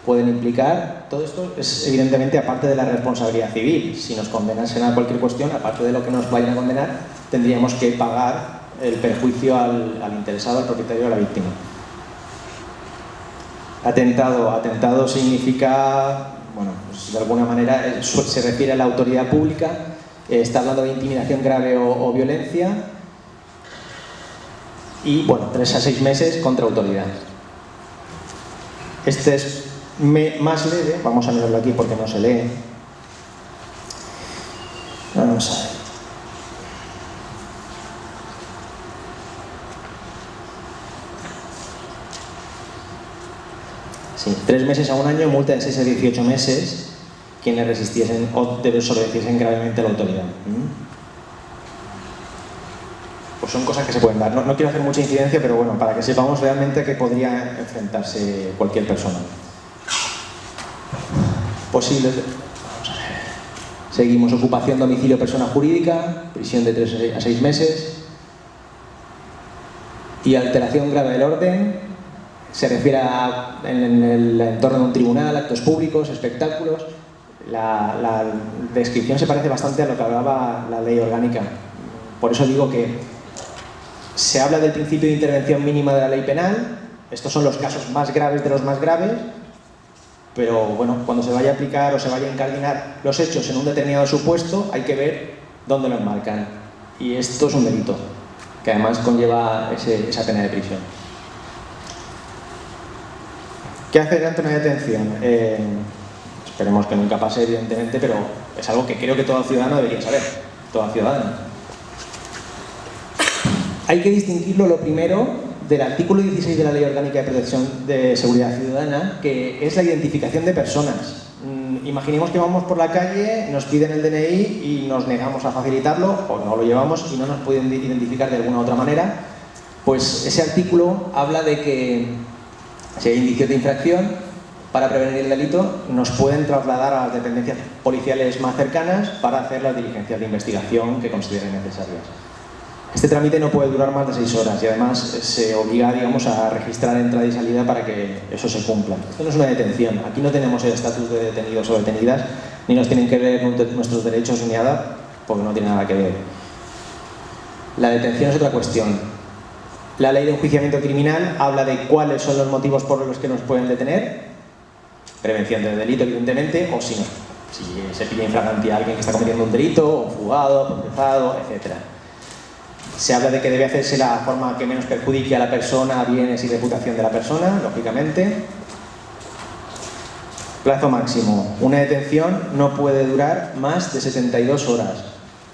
pueden implicar, todo esto es evidentemente aparte de la responsabilidad civil. Si nos condenasen a cualquier cuestión, aparte de lo que nos vayan a condenar, tendríamos que pagar el perjuicio al interesado, al propietario, a la víctima. Atentado significa, bueno, pues de alguna manera se refiere a la autoridad pública, está hablando de intimidación grave o violencia, y bueno, 3 a 6 meses contra autoridad. Este es más leve, vamos a mirarlo aquí porque no se lee. Vamos a ver. Sí, 3 meses a 1 año, multa de 6 a 18 meses, quienes resistiesen o desobedeciesen gravemente a la autoridad. Pues son cosas que se pueden dar. No quiero hacer mucha incidencia, pero bueno, para que sepamos realmente a qué podría enfrentarse cualquier persona. Posibles. Vamos a ver. Seguimos: ocupación, domicilio, persona jurídica, prisión de 3 a 6 meses. Y alteración grave del orden, se refiere a en el entorno de un tribunal, actos públicos, espectáculos. La descripción se parece bastante a lo que hablaba la ley orgánica. Por eso digo que se habla del principio de intervención mínima de la ley penal. Estos son los casos más graves de los más graves, pero bueno, cuando se vaya a aplicar o se vaya a incardinar los hechos en un determinado supuesto, hay que ver dónde lo enmarcan. Y esto es un delito, que además conlleva esa pena de prisión. ¿Qué hacer ante una detención? Esperemos que nunca pase, evidentemente, pero es algo que creo que todo ciudadano debería saber, toda ciudadana. Hay que distinguirlo, lo primero, del artículo 16 de la Ley Orgánica de Protección de Seguridad Ciudadana, que es la identificación de personas. Imaginemos que vamos por la calle, nos piden el DNI y nos negamos a facilitarlo, o no lo llevamos y no nos pueden identificar de alguna otra manera. Pues ese artículo habla de que si hay indicios de infracción, para prevenir el delito, nos pueden trasladar a las dependencias policiales más cercanas para hacer las diligencias de investigación que consideren necesarias. Este trámite no puede durar más de 6 horas y además se obliga, digamos, a registrar entrada y salida para que eso se cumpla. Esto no es una detención. Aquí no tenemos el estatus de detenidos o detenidas, ni nos tienen que ver nuestros derechos ni nada, porque no tiene nada que ver. La detención es otra cuestión. La ley de enjuiciamiento criminal habla de cuáles son los motivos por los que nos pueden detener. Prevención del delito, evidentemente, o si no, si se pilla in flagranti a alguien que está cometiendo un delito, o fugado, procesado, etc. Se habla de que debe hacerse la forma que menos perjudique a la persona, bienes y reputación de la persona, lógicamente. Plazo máximo. Una detención no puede durar más de 72 horas.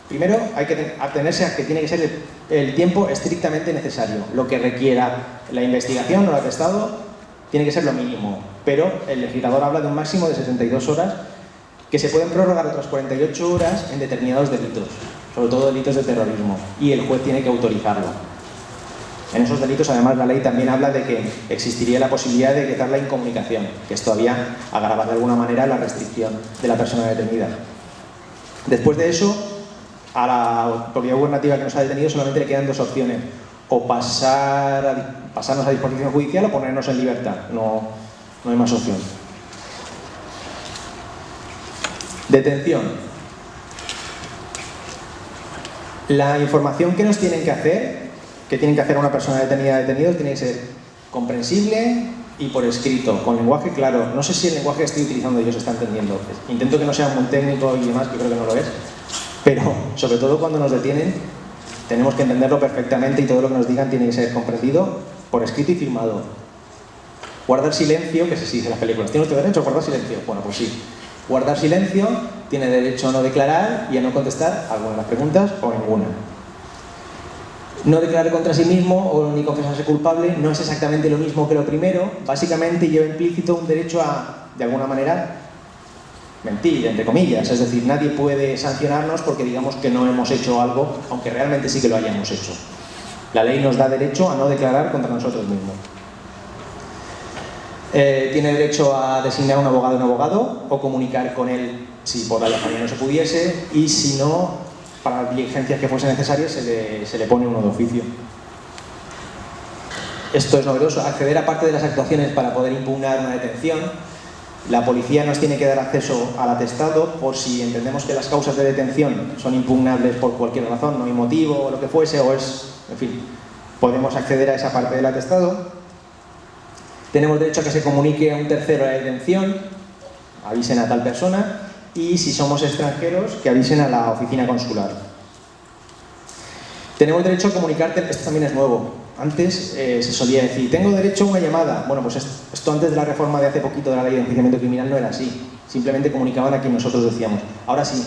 Primero, hay que atenerse a que tiene que ser el tiempo estrictamente necesario. Lo que requiera la investigación o el atestado tiene que ser lo mínimo. Pero el legislador habla de un máximo de 72 horas que se pueden prorrogar otras 48 horas en determinados delitos, sobre todo delitos de terrorismo, y el juez tiene que autorizarlo. En esos delitos, además, la ley también habla de que existiría la posibilidad de decretar la incomunicación, que es todavía agravar de alguna manera la restricción de la persona detenida. Después de eso, a la autoridad gubernativa que nos ha detenido solamente le quedan 2 opciones: o pasarnos a disposición judicial o ponernos en libertad. No hay más opción. Detención. La información que nos tienen que hacer, a una persona detenida, detenido, tiene que ser comprensible y por escrito, con lenguaje claro. No sé si el lenguaje que estoy utilizando yo se está entendiendo. Intento que no sea muy técnico y demás, que creo que no lo es. Pero, sobre todo cuando nos detienen, tenemos que entenderlo perfectamente y todo lo que nos digan tiene que ser comprendido por escrito y firmado. Guardar silencio, que se dice en las películas. ¿Tiene usted derecho a guardar silencio? Bueno, pues sí. Guardar silencio, tiene derecho a no declarar y a no contestar alguna de las preguntas o ninguna. No declarar contra sí mismo o ni confesarse culpable no es exactamente lo mismo que lo primero. Básicamente lleva implícito un derecho a, de alguna manera, mentir, entre comillas. Es decir, nadie puede sancionarnos porque digamos que no hemos hecho algo, aunque realmente sí que lo hayamos hecho. La ley nos da derecho a no declarar contra nosotros mismos. Tiene derecho a designar un abogado o comunicar con él si por la lejanía no se pudiese, y si no, para las diligencias que fuesen necesarias se le pone uno de oficio. Esto es novedoso: acceder a parte de las actuaciones para poder impugnar una detención. La policía nos tiene que dar acceso al atestado por si entendemos que las causas de detención son impugnables por cualquier razón, no hay motivo o lo que fuese, o es, en fin, podemos acceder a esa parte del atestado. Tenemos derecho a que se comunique a un tercero la detención, avisen a tal persona, y si somos extranjeros, que avisen a la oficina consular. Tenemos derecho a comunicar, esto también es nuevo, antes se solía decir, tengo derecho a una llamada. Bueno, pues esto antes de la reforma de hace poquito de la ley de enjuiciamiento criminal no era así. Simplemente comunicaban a quien nosotros decíamos. Ahora sí,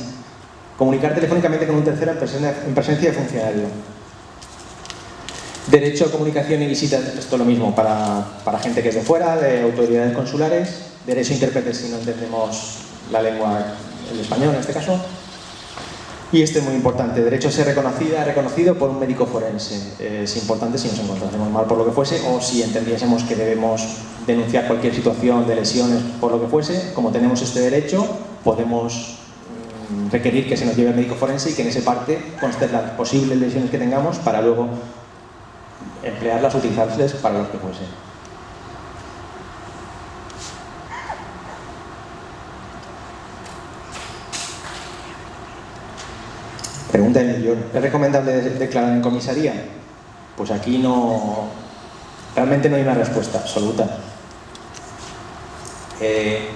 comunicar telefónicamente con un tercero en presencia de funcionario. Derecho a comunicación y visita, esto lo mismo para gente que es de fuera, de autoridades consulares. Derecho a intérpretes si no entendemos la lengua, el español en este caso. Y este es muy importante, derecho a ser reconocido por un médico forense. Es importante si nos encontrásemos mal por lo que fuese o si entendiésemos que debemos denunciar cualquier situación de lesiones por lo que fuese. Como tenemos este derecho, podemos requerir que se nos lleve al médico forense y que en ese parte consten las posibles lesiones que tengamos para luego emplearlas, utilizarlas para los que fuese. Pregunta del millón. ¿Es recomendable declarar en comisaría? Pues aquí no... Realmente no hay una respuesta absoluta.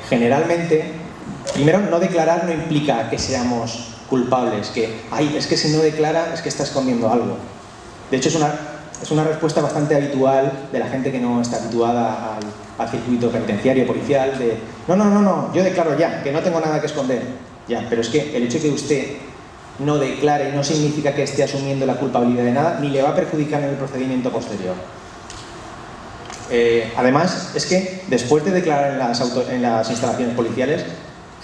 Generalmente, primero, no declarar no implica que seamos culpables, es que si no declara es que está escondiendo algo. De hecho, es una respuesta bastante habitual de la gente que no está habituada al circuito penitenciario, policial, de no, yo declaro ya, que no tengo nada que esconder. Ya, pero es que el hecho de que usted no declare no significa que esté asumiendo la culpabilidad de nada, ni le va a perjudicar en el procedimiento posterior. Además, es que después de declarar en las instalaciones policiales,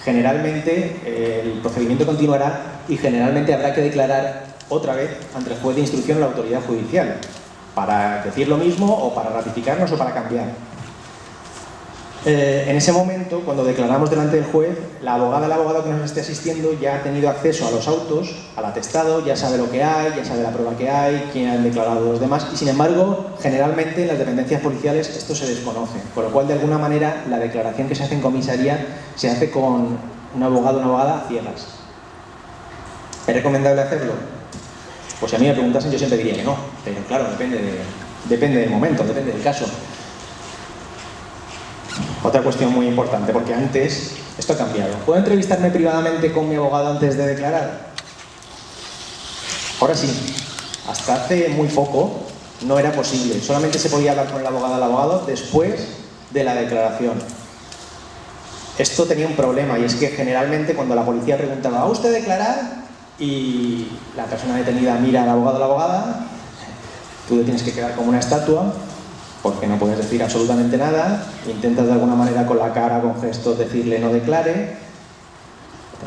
generalmente el procedimiento continuará y generalmente habrá que declarar otra vez ante el juez de instrucción o la autoridad judicial, para decir lo mismo o para ratificarnos o para cambiar. En ese momento, cuando declaramos delante del juez, la abogada o el abogado que nos esté asistiendo ya ha tenido acceso a los autos, al atestado, ya sabe lo que hay, ya sabe la prueba que hay, quién han declarado los demás, y sin embargo, generalmente en las dependencias policiales esto se desconoce, con lo cual de alguna manera la declaración que se hace en comisaría se hace con un abogado o una abogada a ciegas. ¿Es recomendable hacerlo? Pues si a mí me preguntasen yo siempre diría que no, pero claro, depende del momento, depende del caso. Otra cuestión muy importante, porque antes esto ha cambiado. ¿Puedo entrevistarme privadamente con mi abogado antes de declarar? Ahora sí. Hasta hace muy poco no era posible. Solamente se podía hablar con el abogado o el abogado después de la declaración. Esto tenía un problema y es que generalmente cuando la policía preguntaba ¿va usted a declarar? Y la persona detenida mira al abogado o la abogada, tú te tienes que quedar como una estatua porque no puedes decir absolutamente nada, intentas de alguna manera con la cara, con gestos, decirle no declare,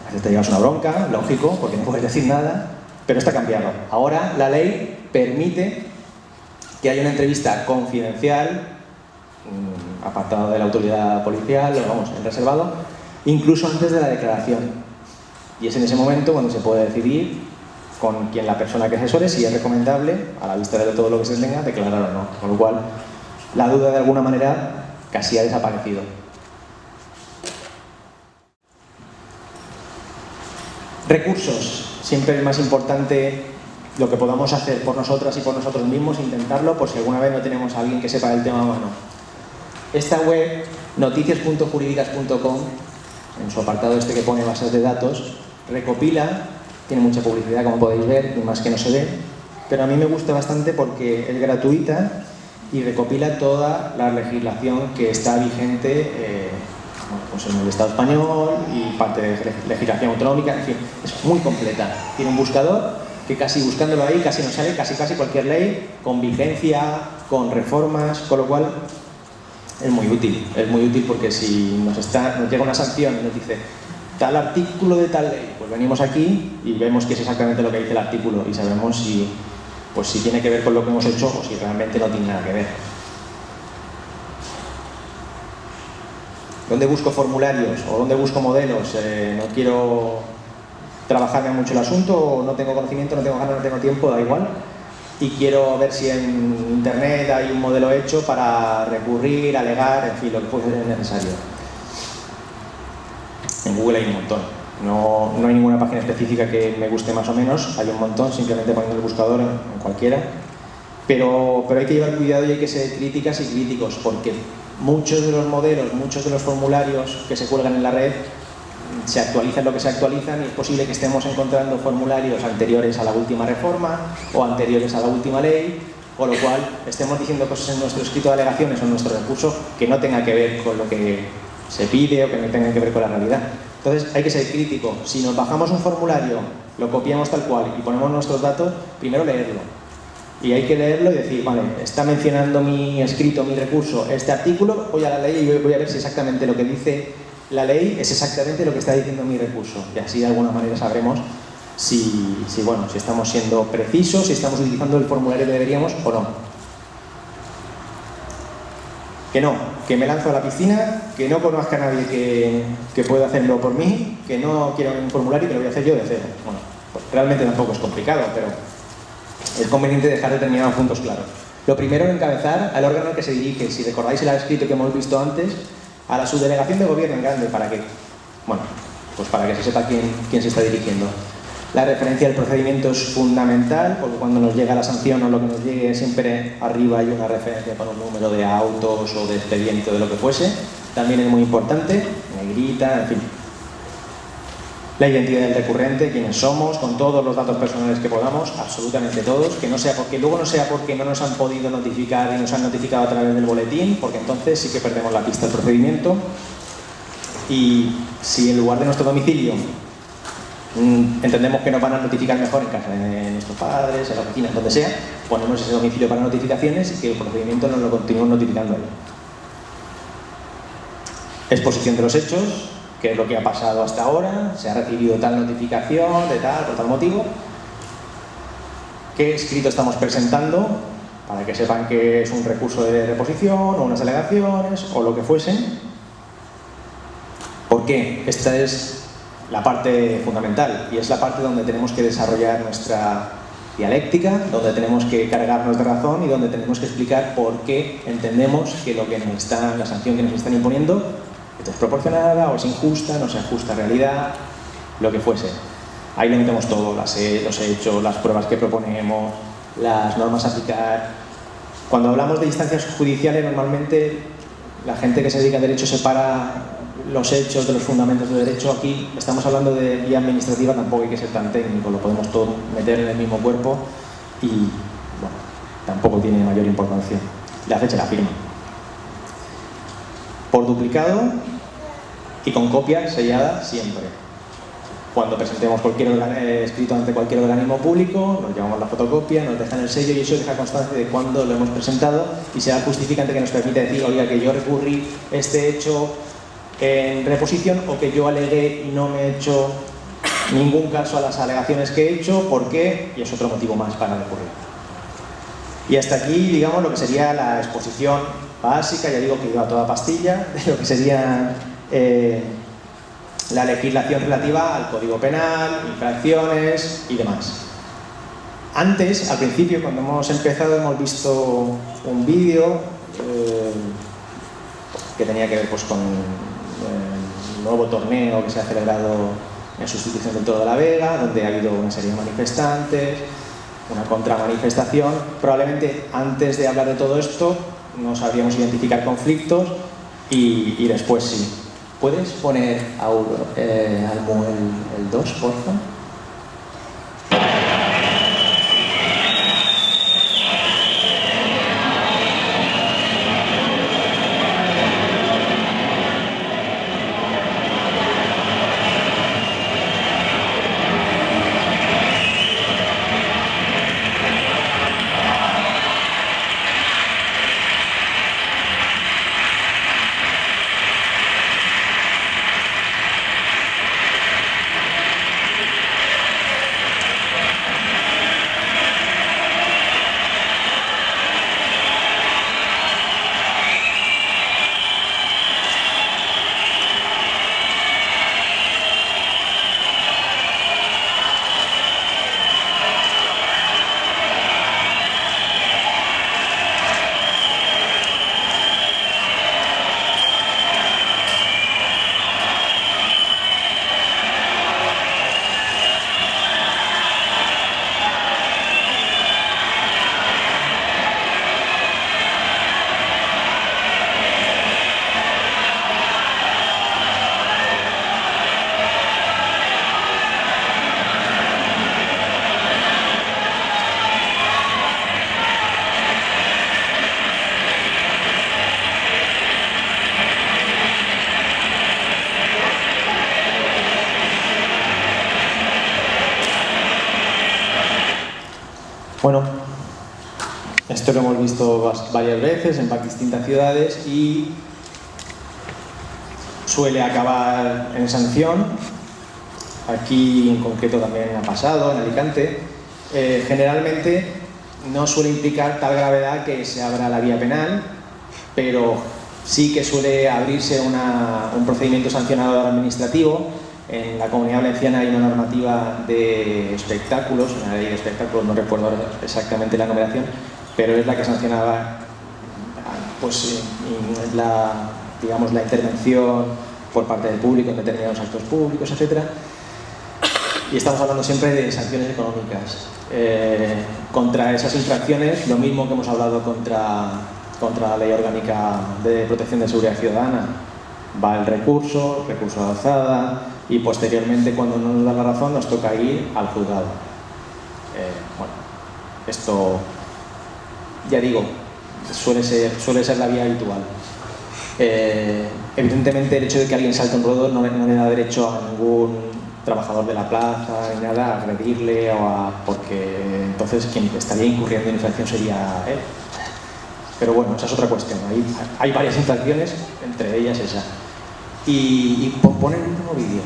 a veces te llevas una bronca, lógico, porque no puedes decir nada, pero está cambiado. Ahora la ley permite que haya una entrevista confidencial, apartado de la autoridad policial, vamos, en reservado, incluso antes de la declaración. Y es en ese momento cuando se puede decidir con quién la persona que asesore, si es recomendable, a la vista de todo lo que se tenga, declarar o no. Con lo cual, la duda de alguna manera casi ha desaparecido. Recursos. Siempre es más importante lo que podamos hacer por nosotras y por nosotros mismos, intentarlo, por si alguna vez no tenemos a alguien que sepa del tema a mano. Esta web, noticias.jurídicas.com, en su apartado este que pone bases de datos, recopila, tiene mucha publicidad como podéis ver, y más que no se ve, pero a mí me gusta bastante porque es gratuita y recopila toda la legislación que está vigente pues en el Estado español y parte de legislación autonómica, en fin, es muy completa. Tiene un buscador que casi buscándolo ahí casi nos sale casi cualquier ley con vigencia, con reformas, con lo cual es muy útil porque si nos llega una sanción y nos dice tal artículo de tal ley, pues venimos aquí y vemos que es exactamente lo que dice el artículo y sabemos si tiene que ver con lo que hemos hecho o si realmente no tiene nada que ver. ¿Dónde busco formularios o dónde busco modelos? No quiero trabajarme mucho el asunto, o no tengo conocimiento, no tengo ganas, no tengo tiempo, da igual. Y quiero ver si en internet hay un modelo hecho para recurrir, alegar, en fin, lo que puede ser necesario. En Google hay un montón. No hay ninguna página específica que me guste más o menos, hay un montón, simplemente poniendo el buscador en cualquiera. Pero hay que llevar cuidado y hay que ser críticas y críticos, porque muchos de los modelos, muchos de los formularios que se cuelgan en la red se actualizan lo que se actualizan y es posible que estemos encontrando formularios anteriores a la última reforma o anteriores a la última ley con lo cual estemos diciendo cosas en nuestro escrito de alegaciones o en nuestro recurso que no tenga que ver con lo que se pide o que no tenga que ver con la realidad. Entonces hay que ser crítico. Si nos bajamos un formulario, lo copiamos tal cual y ponemos nuestros datos, primero leerlo. Y hay que leerlo y decir, vale, está mencionando mi escrito, mi recurso, este artículo, voy a la ley y voy a ver si exactamente lo que dice la ley es exactamente lo que está diciendo mi recurso. Y así de alguna manera sabremos si estamos siendo precisos, si estamos utilizando el formulario que deberíamos o no. Que me lanzo a la piscina, que no conozca a nadie que pueda hacerlo por mí, que no quiera un formulario y que lo voy a hacer yo de cero. Bueno, pues realmente tampoco es complicado, pero es conveniente dejar determinados puntos claros. Lo primero, encabezar al órgano al que se dirige. Si recordáis el escrito que hemos visto antes, a la subdelegación de gobierno en grande, ¿para qué? Bueno, pues para que se sepa quién se está dirigiendo. La referencia al procedimiento es fundamental, porque cuando nos llega la sanción o lo que nos llegue, siempre arriba hay una referencia con un número de autos o de expediente o de lo que fuese. También es muy importante, negrita, en fin. La identidad del recurrente, quiénes somos, con todos los datos personales que podamos, absolutamente todos, que luego no sea porque no nos han podido notificar y nos han notificado a través del boletín, porque entonces sí que perdemos la pista del procedimiento. Y si en lugar de nuestro domicilio entendemos que nos van a notificar mejor en casa de nuestros padres, en la oficina, donde sea, ponemos ese domicilio para notificaciones y que el procedimiento nos lo continúen notificando ahí. Exposición de los hechos, qué es lo que ha pasado hasta ahora, se ha recibido tal notificación de tal, por tal motivo, qué escrito estamos presentando, para que sepan que es un recurso de reposición o unas alegaciones o lo que fuese. ¿Por qué? Esta es la parte fundamental y es la parte donde tenemos que desarrollar nuestra dialéctica, donde tenemos que cargarnos de razón y donde tenemos que explicar por qué entendemos que la sanción que nos están imponiendo es desproporcionada o es injusta, no se ajusta a realidad, lo que fuese. Ahí le metemos todo, los hechos, las pruebas que proponemos, las normas a aplicar. Cuando hablamos de instancias judiciales, normalmente la gente que se dedica a derecho separa los hechos de los fundamentos de derecho. Aquí estamos hablando de vía administrativa, tampoco hay que ser tan técnico, lo podemos todo meter en el mismo cuerpo y bueno, tampoco tiene mayor importancia. La fecha y la firma. Por duplicado y con copia sellada siempre. Cuando presentemos cualquier escrito ante cualquier organismo público, nos llevamos la fotocopia, nos dejan el sello y eso deja constancia de cuándo lo hemos presentado y será justificante que nos permita decir, oiga, que yo recurrí este hecho en reposición o que yo alegué y no me he hecho ningún caso a las alegaciones que he hecho, ¿por qué? Y es otro motivo más para recurrir. Y hasta aquí, digamos, lo que sería la exposición básica, ya digo que iba a toda pastilla, de lo que sería la legislación relativa al Código Penal, infracciones y demás. Antes, al principio, cuando hemos empezado, hemos visto un vídeo que tenía que ver pues, con el nuevo torneo que se ha celebrado en sustitución del Toro de la Vega, donde ha habido una serie de manifestantes, una contramanifestación. Probablemente antes de hablar de todo esto no sabríamos identificar conflictos y después sí. ¿Puedes poner Almu el 2, por favor? Bueno, esto lo hemos visto varias veces en distintas ciudades y suele acabar en sanción. Aquí en concreto también ha pasado, en Alicante. Generalmente no suele implicar tal gravedad que se abra la vía penal, pero sí que suele abrirse un procedimiento sancionador administrativo. En la Comunidad Valenciana hay una normativa de espectáculos, una ley de espectáculos, no recuerdo exactamente la numeración, pero es la que sancionaba pues, digamos, la intervención por parte del público en determinados actos públicos, etc. Y estamos hablando siempre de sanciones económicas. Contra esas infracciones, lo mismo que hemos hablado contra la Ley Orgánica de Protección de Seguridad Ciudadana, va el recurso de alzada y posteriormente, cuando no nos da la razón, nos toca ir al juzgado. Bueno, esto, ya digo, suele ser la vía habitual. Evidentemente, el hecho de que alguien salte un ruedo no le da derecho a ningún trabajador de la plaza ni nada a agredirle porque entonces quien estaría incurriendo en infracción sería él. Pero bueno, esa es otra cuestión. Hay varias infracciones, entre ellas esa. Y poner un nuevo vídeo.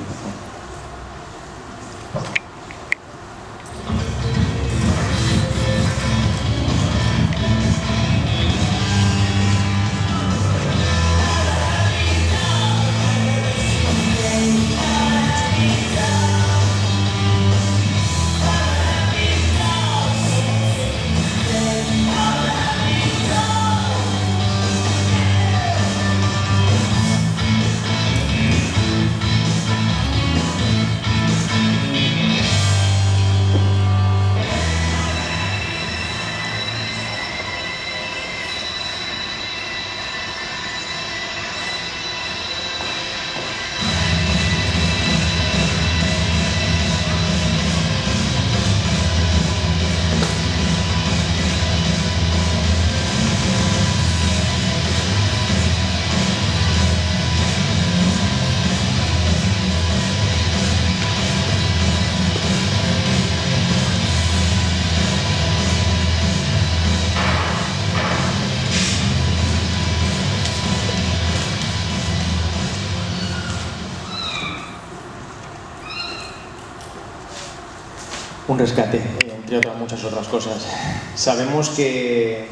Un rescate, entre muchas otras cosas. Sabemos que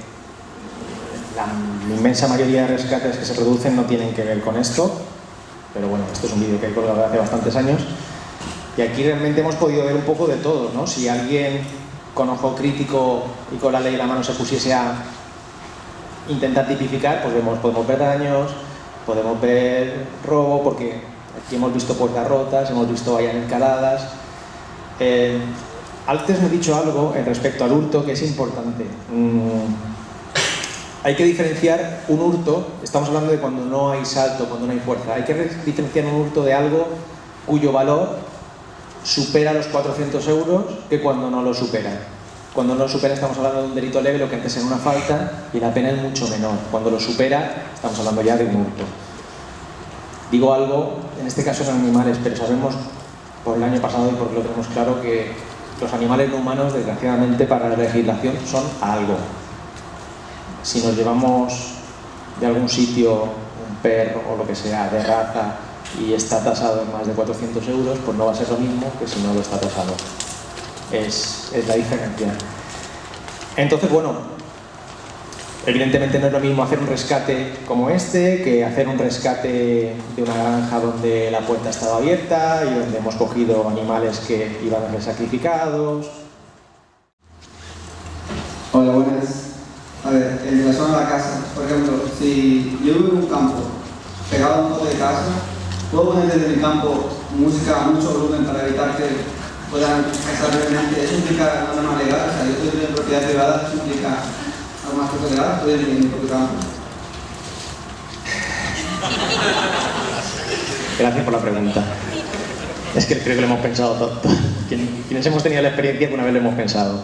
la inmensa mayoría de rescates que se producen no tienen que ver con esto, pero bueno, esto es un vídeo que he colgado hace bastantes años y aquí realmente hemos podido ver un poco de todo, ¿no? Si alguien con ojo crítico y con la ley en la mano se pusiese a intentar tipificar, pues podemos ver daños, podemos ver robo, porque aquí hemos visto puertas rotas, hemos visto vallas escaladas. Antes me he dicho algo respecto al hurto que es importante. Hay que diferenciar un hurto, estamos hablando de cuando no hay salto, cuando no hay fuerza. Hay que diferenciar un hurto de algo cuyo valor supera los 400 euros que cuando no lo supera. Cuando no lo supera estamos hablando de un delito leve, lo que antes era una falta, y la pena es mucho menor. Cuando lo supera estamos hablando ya de un hurto. Digo algo, en este caso son animales, pero sabemos por el año pasado y porque lo tenemos claro que los animales no humanos, desgraciadamente, para la legislación son algo. Si nos llevamos de algún sitio un perro o lo que sea de raza y está tasado en más de 400 euros, pues no va a ser lo mismo que si no lo está tasado. Es la diferencia. Entonces, bueno, evidentemente no es lo mismo hacer un rescate como este que hacer un rescate de una granja donde la puerta estaba abierta y donde hemos cogido animales que iban a ser sacrificados. Hola, buenas. A ver, en relación a la casa, por ejemplo, si yo vivo en un campo pegado a un poste de casa, ¿puedo poner desde mi campo música a mucho volumen para evitar que puedan pasar realmente? ¿Eso implica una norma legal? O sea, yo estoy en propiedad privada, ¿eso implica algo más que legal? Estoy en mi propio campo. Gracias por la pregunta. Es que creo que lo hemos pensado todo. Quienes hemos tenido la experiencia que una vez lo hemos pensado.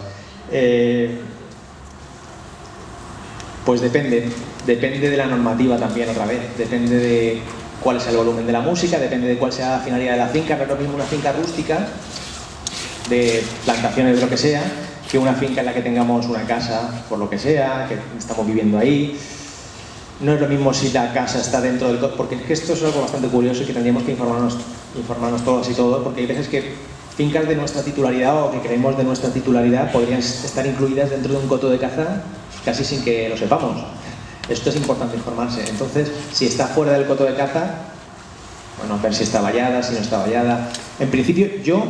Pues depende de la normativa también, otra vez. Depende de cuál es el volumen de la música, depende de cuál sea la finalidad de la finca. No es lo mismo una finca rústica, de plantaciones, de lo que sea, que una finca en la que tengamos una casa, por lo que sea, que estamos viviendo ahí. No es lo mismo si la casa está dentro del coto, porque esto es algo bastante curioso y que tendríamos que informarnos todos y todos, porque hay veces que fincas de nuestra titularidad o que creemos de nuestra titularidad podrían estar incluidas dentro de un coto de caza casi sin que lo sepamos. Esto es importante informarse. Entonces, si está fuera del coto de caza, bueno, ver si está vallada, si no está vallada. En principio,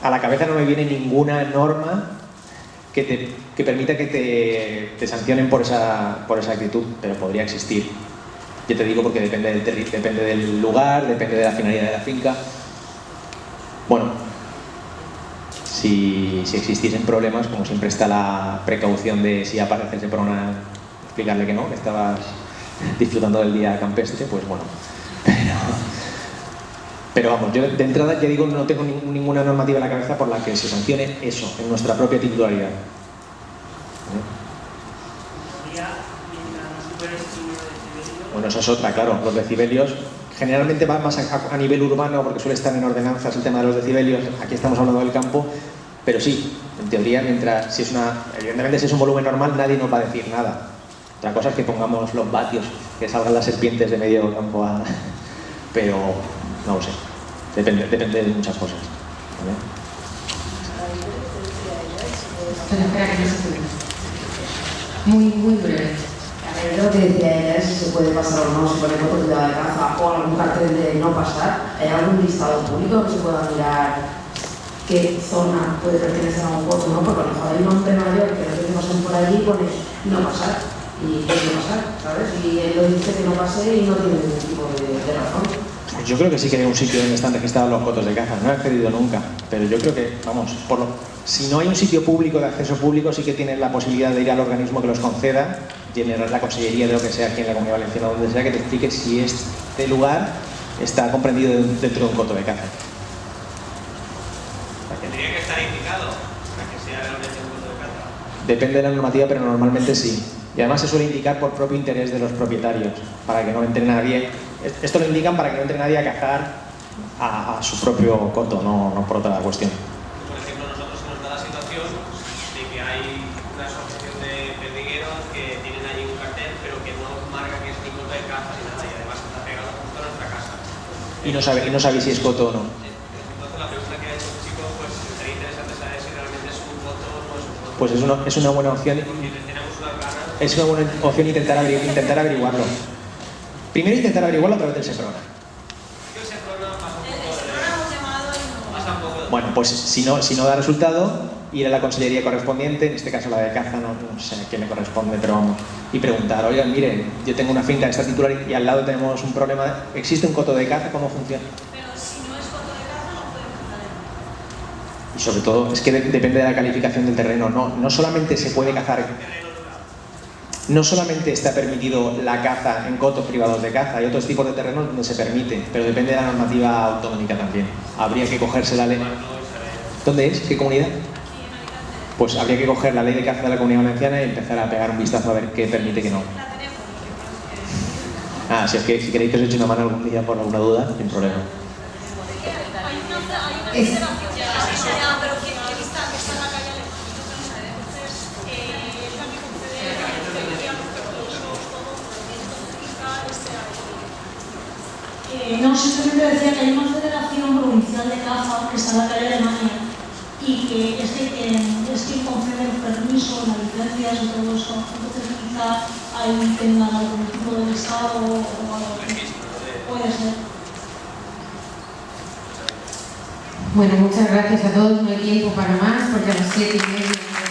a la cabeza no me viene ninguna norma que permita que te sancionen por esa actitud, pero podría existir. Yo te digo porque depende del lugar, depende de la finalidad de la finca. Bueno, si existiesen problemas, como siempre está la precaución de si aparece ese prona, explicarle que no, que estabas disfrutando del día campestre, pues bueno. Pero vamos, yo de entrada ya digo, no tengo ninguna normativa en la cabeza por la que se sancione eso, en nuestra propia titularidad. Bueno, esa es otra, claro, los decibelios generalmente van más a nivel urbano porque suele estar en ordenanzas el tema de los decibelios, aquí estamos hablando del campo, pero sí, en teoría, evidentemente si es un volumen normal nadie nos va a decir nada. Otra cosa es que pongamos los vatios, que salgan las serpientes de medio campo pero no lo sé, depende de muchas cosas. ¿Vale? Espera, que no se puede. Muy breve. Lo que decía ella es si se puede pasar o no, si pone oportunidad de caza o algún cartel de no pasar. ¿Hay algún listado público que se pueda mirar qué zona puede pertenecer a un coto, ¿no? Porque a lo mejor hay un hombre mayor que no quiere pasar por allí y pone no pasar. Y quiere no pasar, ¿sabes? Y él lo dice que no pase y no tiene ningún tipo de razón. Yo creo que sí que hay un sitio donde están registrados los cotos de caza, no he accedido nunca, pero yo creo que, vamos, si no hay un sitio público de acceso público, sí que tienes la posibilidad de ir al organismo que los conceda, generar la consellería de lo que sea aquí en la Comunidad Valenciana o donde sea, que te explique si este lugar está comprendido dentro de un coto de caza. ¿Tendría que estar indicado para que sea realmente un coto de caza? Depende de la normativa, pero normalmente sí. Y además se suele indicar por propio interés de los propietarios, para que no entre nadie. Esto lo indican para que no entre nadie a cazar a su propio coto, no por otra cuestión. Por ejemplo, nosotros se nos da la situación de que hay una asociación de perdigueros que tienen allí un cartel, pero que no marca que es ni coto de caza ni nada, y además está pegado justo a nuestra casa. Y no sabe si es coto o no. Entonces la pregunta que ha hecho el chico, pues sería interesante saber si realmente es un coto o no es un coto. Pues es una buena opción. Tenemos unas ganas. Es una buena opción intentar averiguarlo. Primero intentar averiguarlo a través del SEPRONA. El SEPRONA pasa un poco. Bueno, pues si no da resultado, ir a la consellería correspondiente, en este caso la de caza, no sé a quién le corresponde, pero vamos, y preguntar, oigan, mire, yo tengo una finca de esta titular y al lado tenemos un problema, ¿existe un coto de caza? ¿Cómo funciona? Pero si no es coto de caza, no puede cazar. Y sobre todo, es que depende de la calificación del terreno, no solamente se puede cazar. No solamente está permitido la caza en cotos privados de caza, hay otros tipos de terrenos donde se permite, pero depende de la normativa autonómica también. Habría que cogerse la ley. ¿Dónde es? ¿Qué comunidad? Pues habría que coger la ley de caza de la Comunidad Valenciana y empezar a pegar un vistazo a ver qué permite y qué no. Si es que si queréis que os eche una mano algún día por alguna duda, sin problema. No, simplemente decía que hay una federación provincial de caza que está en la calle Alemania y que es quien concede los permisos, las licencias y todo eso. Entonces quizá ahí tengan algún tipo de estado o algo así. Puede ser. Bueno, muchas gracias a todos. No hay tiempo para más porque a las 7:30...